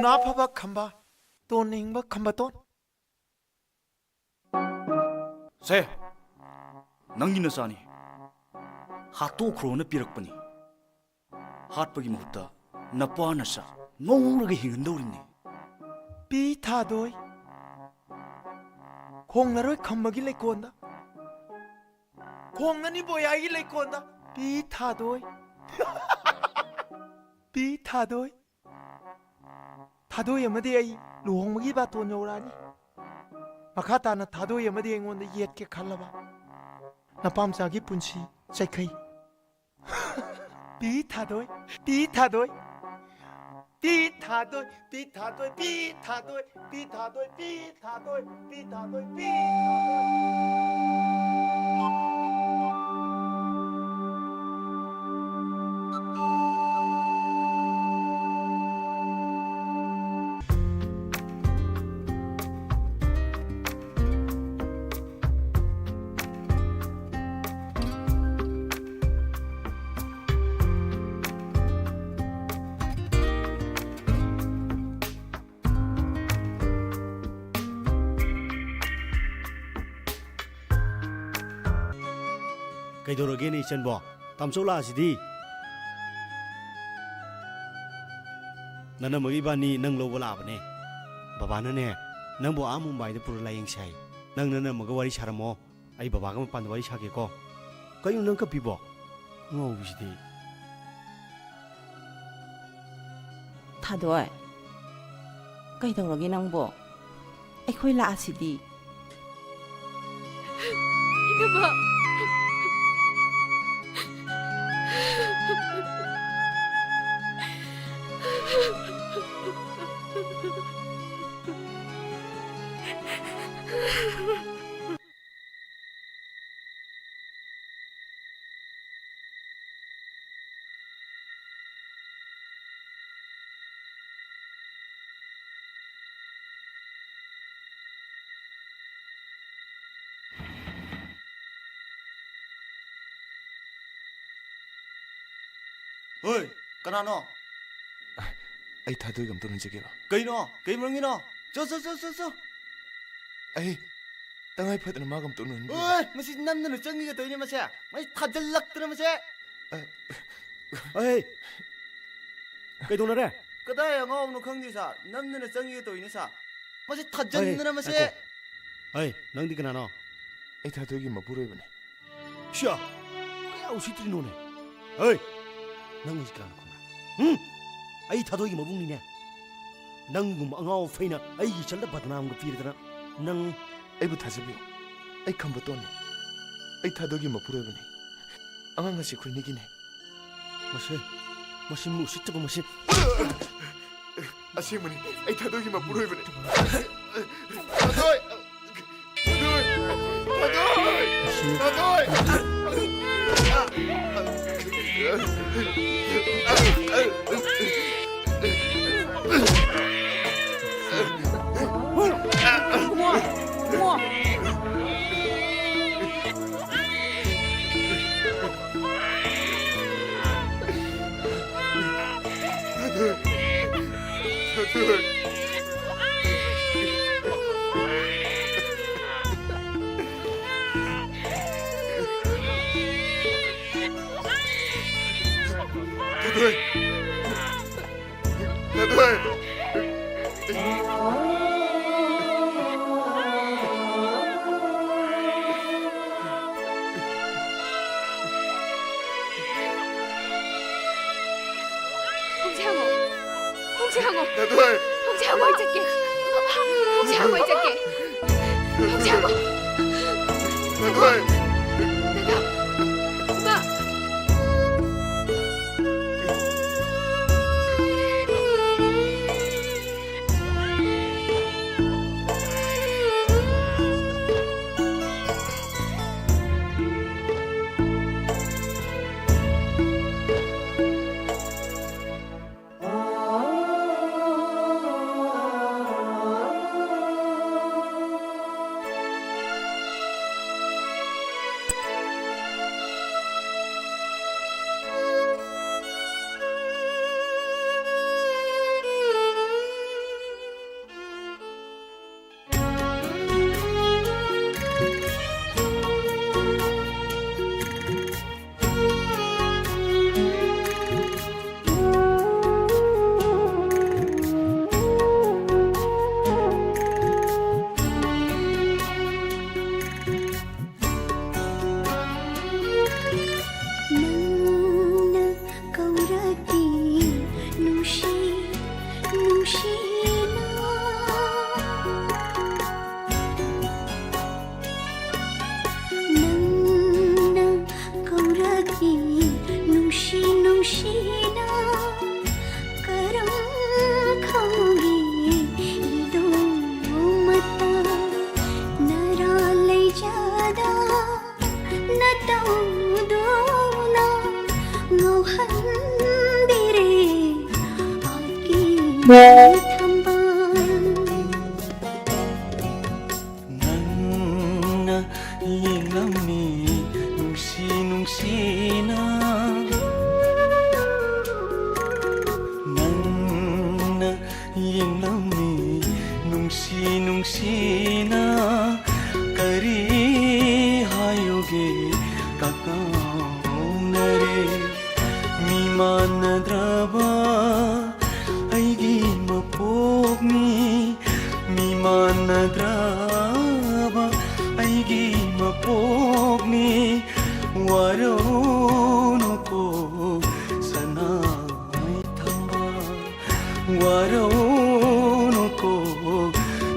나 파바 칸바 또닝바 칸바 또
세 ꯅꯪꯒꯤ ꯅꯆꯥꯅꯤ ꯍꯥꯠꯇꯣꯛꯈ꯭ꯔꯣꯅ ꯄꯤꯔꯛꯄꯅꯤ ꯍꯥꯠꯄꯒꯤ ꯃꯍꯨꯠꯇ ꯅꯄꯥꯅ ꯆꯥ ꯉꯧꯔꯒ ꯍꯤꯡꯍꯟꯗꯧꯔꯤꯅꯤ
ꯄꯤ ꯊꯥꯗꯣꯏ ꯈꯣꯡꯅꯔꯣꯏ ꯈꯝꯕꯒꯤ ꯂꯩꯀꯣꯟꯗ ꯈꯣꯡꯅꯅꯤ ꯕꯣꯌꯥꯏꯒꯤ ꯂꯩꯀꯣꯟꯗ ꯄꯤ ꯊꯥꯗꯣꯏ ꯄꯤ ꯊꯥꯗꯣꯏ ꯊꯥꯗꯣꯏ ꯑꯃꯗꯤ ꯑꯩ ꯂꯨꯍꯣꯡꯕꯒꯤ ꯕꯥꯇꯣꯟ ꯌꯧꯔꯛꯑꯅꯤ ꯃꯈꯥ ꯇꯥꯅ ꯊꯥꯗꯣꯏ ꯑꯃꯗꯤ ꯑꯩꯉꯣꯟꯗ ꯌꯦꯠꯀꯦ ꯈꯜꯂꯕ ꯅꯄꯥꯝꯆꯥꯒꯤ ꯄꯨꯟꯁꯤ ꯆꯩꯈꯩ ꯄꯤ ꯊꯥꯗꯣꯏ ꯄꯤ ꯊꯥꯗꯣꯏ ꯄꯤ ꯊꯥꯗꯣꯏ ꯄꯤ ꯊꯥꯗꯣꯏ ꯄꯤ ꯊꯥꯗꯣꯏ ꯄꯤ ꯊꯥꯗꯣꯏ ꯄꯤ ꯊꯥꯗꯣꯏ ꯄꯤ ꯊꯥꯗꯣꯏ ꯄꯤ
ꯀꯩꯗꯧꯔꯒꯦꯅꯦ ꯏꯆꯟꯕꯣ ꯇꯥꯝꯆꯧꯂꯥꯛꯑꯁꯤꯗꯤ ꯅꯅꯝꯃꯒ ꯏꯕꯥꯅꯤ ꯅꯪ ꯂꯧꯕ ꯂꯥꯛꯑꯕꯅꯦ ꯕꯕꯥꯅꯅꯦ ꯅꯪꯕꯨ ꯑꯥ ꯃꯨꯝꯕꯥꯏꯗ ꯄꯨꯔ ꯂꯥꯌꯦꯡꯁꯦ ꯍꯥꯏ ꯅꯪ ꯅꯅꯝꯃꯒ ꯋꯥꯔꯤ ꯁꯥꯔꯝꯃꯣ ꯑꯩ ꯕꯕꯥꯒ ꯃꯄꯥꯟꯗ ꯋꯥꯔꯤ ꯁꯥꯒꯦꯀꯣ ꯀꯩꯅꯣ ꯅꯪ ꯀꯞꯄꯤꯕꯣ ꯉꯧꯕꯁꯤꯗꯤ
ꯊꯥꯗꯣꯏ ꯀꯩꯗꯧꯔꯒꯦ ꯅꯪꯕꯣ ꯑꯩꯈꯣꯏ ꯂꯥꯛꯑꯁꯤꯗꯤ
이놈아
ꯍꯣꯏ ꯀꯅꯥꯅꯣ
ꯑꯩ ꯊꯥꯗꯣꯏꯒ ꯑꯝꯇ ꯎꯅꯖꯒꯦꯕ
ꯀꯩꯅꯣ ꯀꯩ ꯃꯔꯝꯒꯤꯅꯣ ꯆꯣ
ꯑꯩ ꯇꯉꯥꯏ ꯐꯗꯅ ꯃꯥꯒ ꯑꯝꯇ ꯎꯅꯍꯟꯕꯤꯌꯨ
ਓਏ ਮਸੀ ਨੰਨ ਨੂੰ ਚੰਗੀ ਗਤੋਈ ਨੇ ਮਸੇ ਮੈਂ ਥੱਜਲ ਲੱਗਤਰੇ ਮਸੇ
ꯑꯩ ꯀꯩꯗꯧꯅꯔꯦ
ਕਦਾਇ ngom no khangdi sa nੰਨ ਨੂੰ ਚੰਗੀ ਗਤੋਈ ne sa ਮਸੇ ਥੱਜਲ ਨੇ ਮਸੇ
ꯑꯩ ꯅꯪꯗꯤ ꯀꯅꯥꯅꯣ
ꯑꯩ ꯊꯥꯗꯣꯏꯒꯤ ꯃꯄꯨꯔꯣꯏꯕꯅꯦ
ꯁꯤꯌꯥ ꯀꯌꯥ ꯎꯁꯤꯠꯇ꯭ꯔꯤꯅꯣꯅꯦ ꯑꯩ ꯅꯪ ꯍꯧꯖꯤꯛ ꯀꯅꯥꯅꯣ ꯈꯪꯕ꯭ꯔꯥ ꯑꯩ ꯊꯥꯗꯣꯏꯒꯤ ꯃꯕꯨꯡꯅꯤꯅꯦ ꯅꯪꯒꯨꯝꯕ ꯑꯉꯥꯎ ꯐꯩꯅ ꯑꯩꯒꯤ ꯏꯆꯜꯗ ꯕꯗꯅꯥꯝꯒ ꯄꯤꯔꯗꯅ ꯅꯪ
ꯑꯩꯕꯨ ꯊꯥꯖꯕꯤꯌꯨ ꯑꯩ ꯈꯝꯕ ꯇꯣꯟꯅꯤ ꯑꯩ ꯊꯥꯗꯣꯏꯒꯤ ꯃꯄꯨꯔꯣꯏꯕꯅꯤ ꯑꯉꯥꯡ ꯑꯁꯤ ꯑꯩꯈꯣꯏꯅꯤꯒꯤꯅꯦ
ꯃꯁꯤ ꯎꯁꯤꯠꯇꯕ ꯃꯁꯤ
ꯑꯁꯦꯡꯕꯅꯤ ꯑꯩ ꯊꯥꯗꯣꯏꯒꯤ ꯃꯄꯨꯔꯣꯏꯕꯅꯤ ꯊꯥꯗꯣꯏ
홍채하고
나도해.
홍채하고 이제게 홍채하고 이제게 홍채하고
나도해.
내가 엄마
넌나 예감이 뭉시나 넌나 예감이 뭉시나 करी हायोगे काकाउनरे मिमान द्रबा ऐगी मपोग्नी मिमान द्रबा ऐगी मपोग्नी वारोनुको सनाई थंबा वारोनुको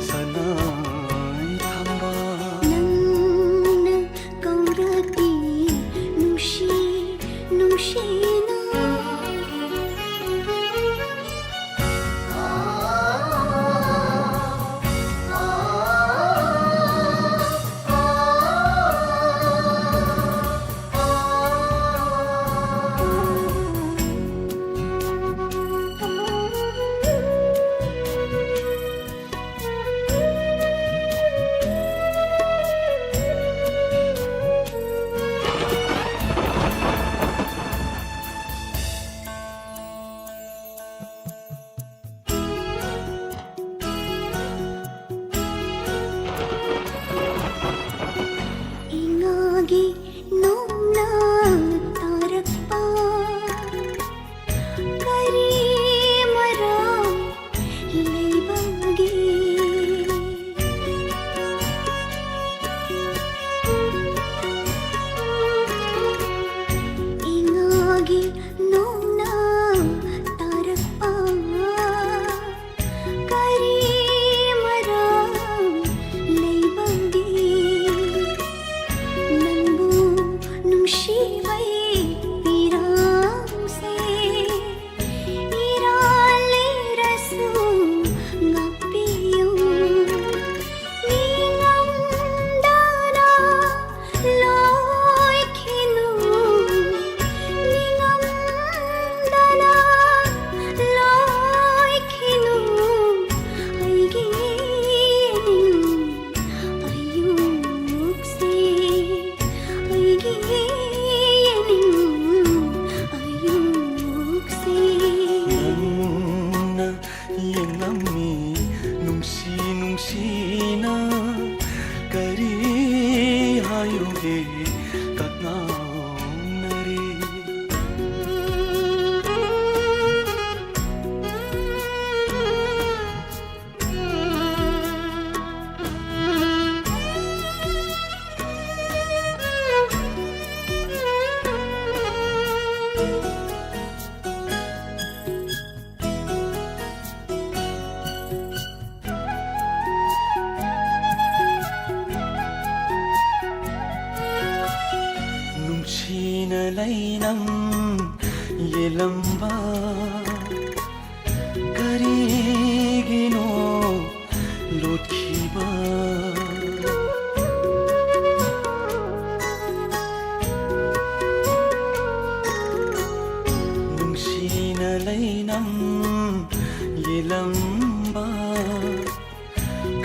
सनाई थंबा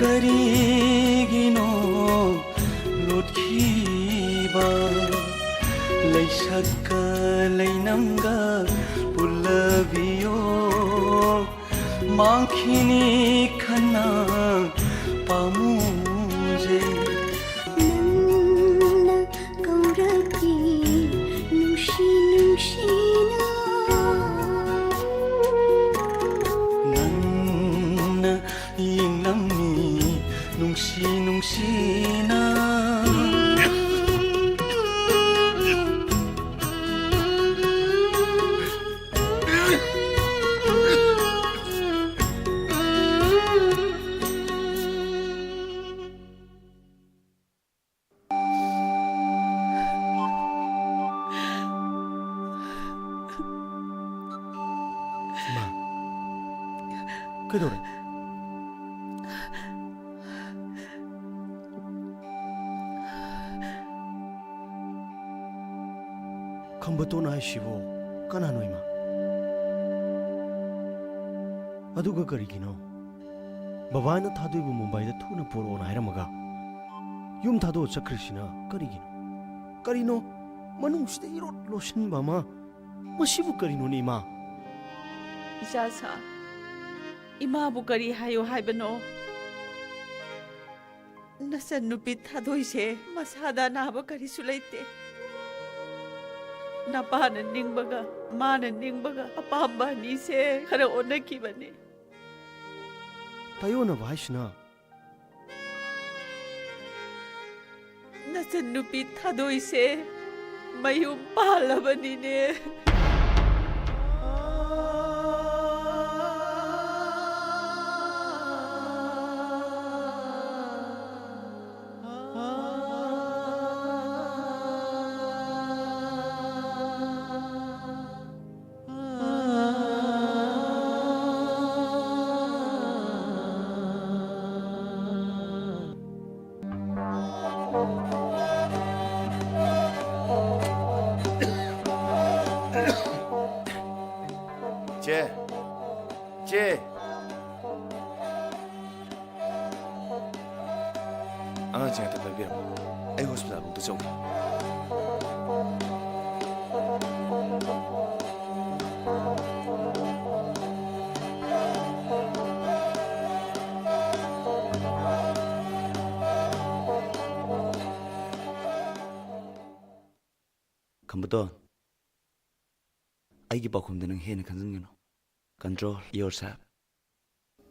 करीगिनो लोटखीबा लैसक लैनंगा पुलबियो मांखिनी खन्ना पामुजे
नन्ना कौरकी नुशी नुशीना
नन्ना यिंगलम्मी नुंशी नुंशीना
그도래 컴버토나 하시고 까나노이마 아두가 거리기노 바바나 타도이부 뭄바이다 투나 보러오나 이러마가 윰 타도 차크리시나 거리기노 거리노 마누시데 이로 로신 바마 마시부 거리노니마
이자사 이마부 거리 하요 하이버노 나산 누빛 타도이세 마사다 나바 거리 술레이테 나빠는 닝바가 마는 닝바가 아빠바 니세 하라 오나키바네
타요나 바이시나
나산 누빛 타도이세 마유 팔라바니네
제 아가씨한테 발비라 아이 호스피탈 부터 좀
컴부터 아이기 바꿈되는 해는 간증이노 control yourself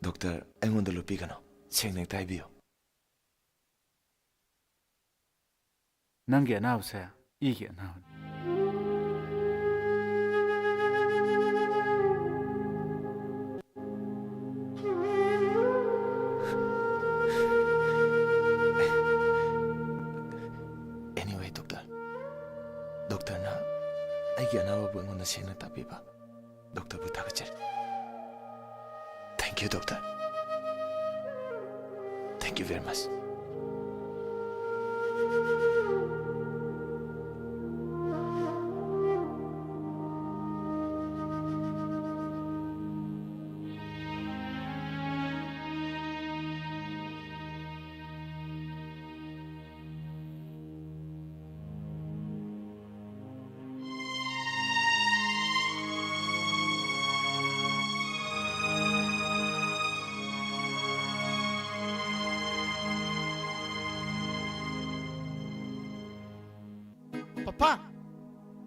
doctor 아이원더 루피가노 생내 타이비요
नंगे ना उसे ये ना
anyway doctor ना 아이기 아나와 보행원의 생내 타비바 doctor 부탁을 thank you doctor thank you very much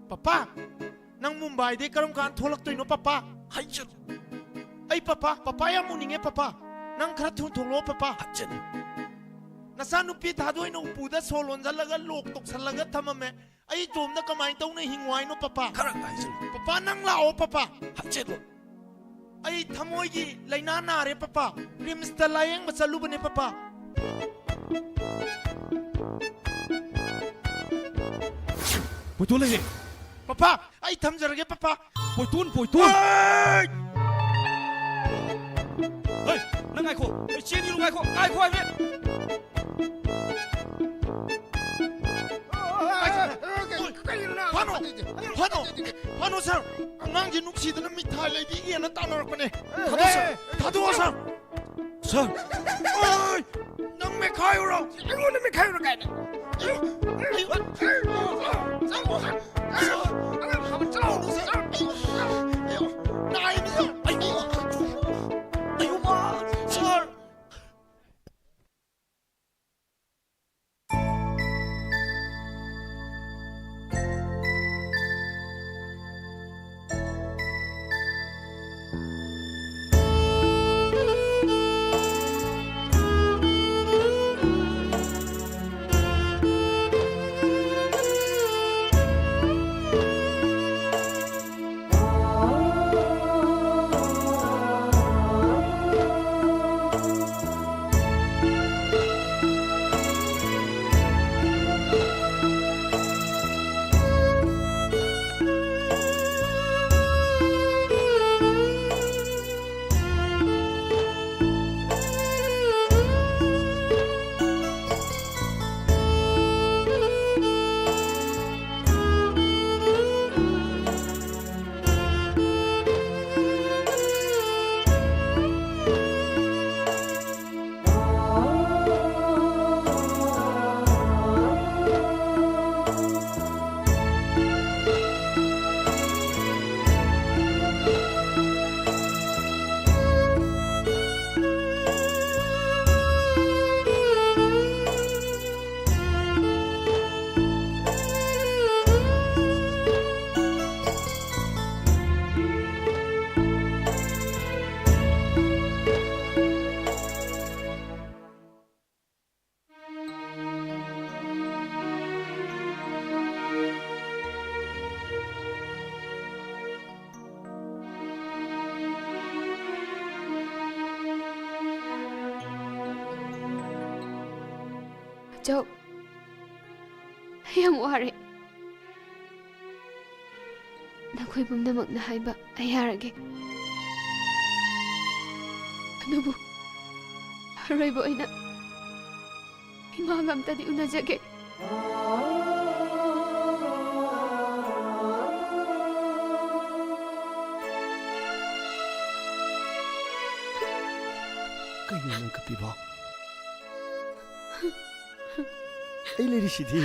Papa, nang Mumbai de karam kan tholak toino papa. Haichut. Ay papa ya muninge papa. Nang khara thun tholo papa. Haichut. Nasanu pi thadoi no upuda solon jalaga lok tok salaga thamame. Ay tom na kamai tau na hingwai no papa. Karang haichut. Papa nang lao papa. Haichut. Ay thamoi gi laina na re papa. Rimsta layang masalu bane papa. Betul lagi. Papa, ay thamjarage papa. Poitun. Hey, nang ai ko. Chini lu ai ko ai. Pano sir. Nang ji nuksi dana mithai lady gi na tanar pane. Thadu sir.
Sir! Ôi! Nâng mẹ khai rồi! Anh muốn mẹ khai rồi cái này! Sir!
Joe, ayam wari. Nakoy pumnamak na haiba ayarage. Anubu, haray bo ay na. Imagam tadi unajage.
Kaya nang kapi ba? Ay, Lady City.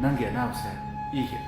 ನಂಗೆ ನಾವು sir ಹೀಗೆ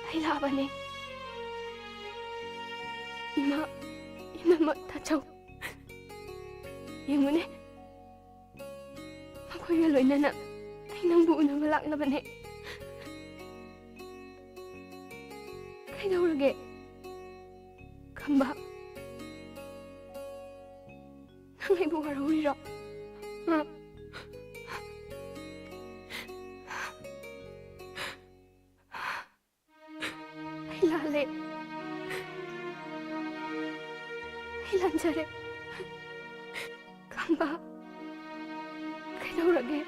Hay là bà nè Ima ta chau Yang mo nè Makoy nga loy na Ay nang buo na malak na ba nè Kay daw lagi Kamba Nang ay buka raw rira Lale ay lanjare Kamba kay daw lagi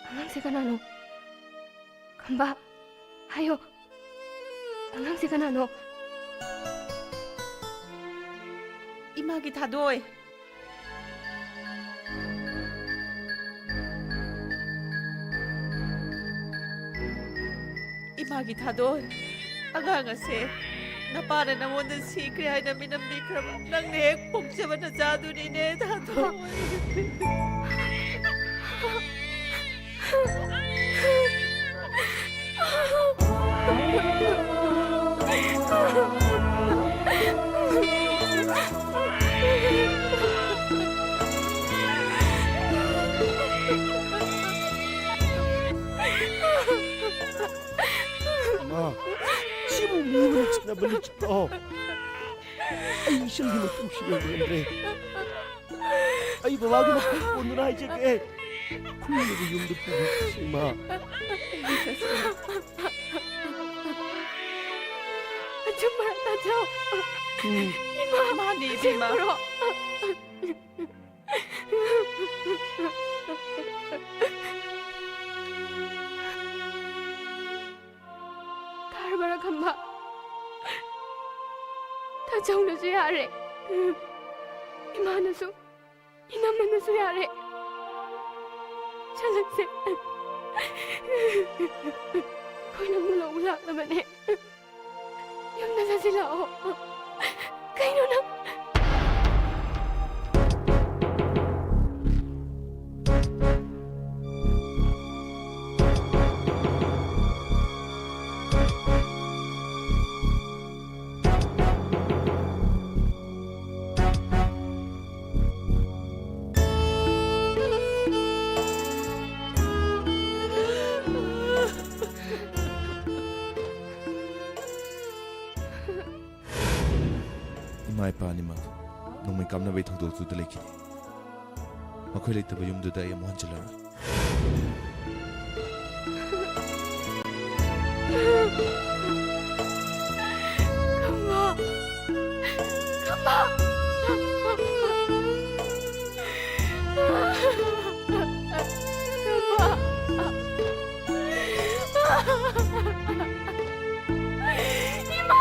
Nangsi ka na no? Kamba, hayo. Nangsi ka na no?
이마기 다도이. 이마기 다도이. 아가가세. 나빠라 나 원든 시크리 하이나 미남 미크라바. 낭내 복잡한 자두리네 다도이.
Ma, siapa mula nak beli cakap? Ay, siya lagi nak siya Andre. Ay, bawa ko na pun na ay cakap. Kuya ko yung dupo si Ma.
Cuma tak tahu. Ima
mani Ima.
Karbara kamba. Tak jauh na siya are. Ima na su. Inama na siya are. Chalang se. Kau nak mula-mula naman eh. Yung nasa sila o. Kayo na.
Mai pa ni ma nong mai kamna bai thok tu de leki makhoi le taba yum du da ya mon chala
Kamba Kamba 이마!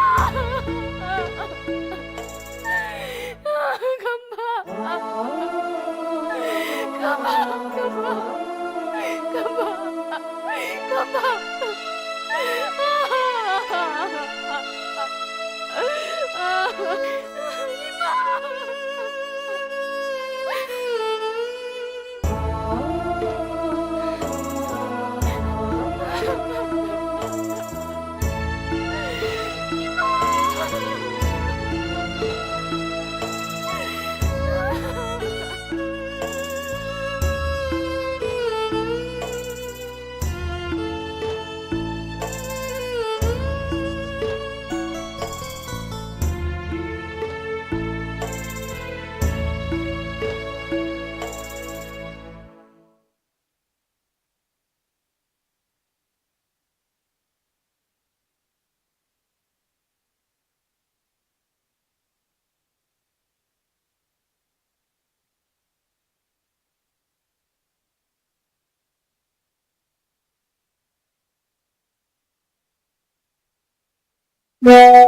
Yeah.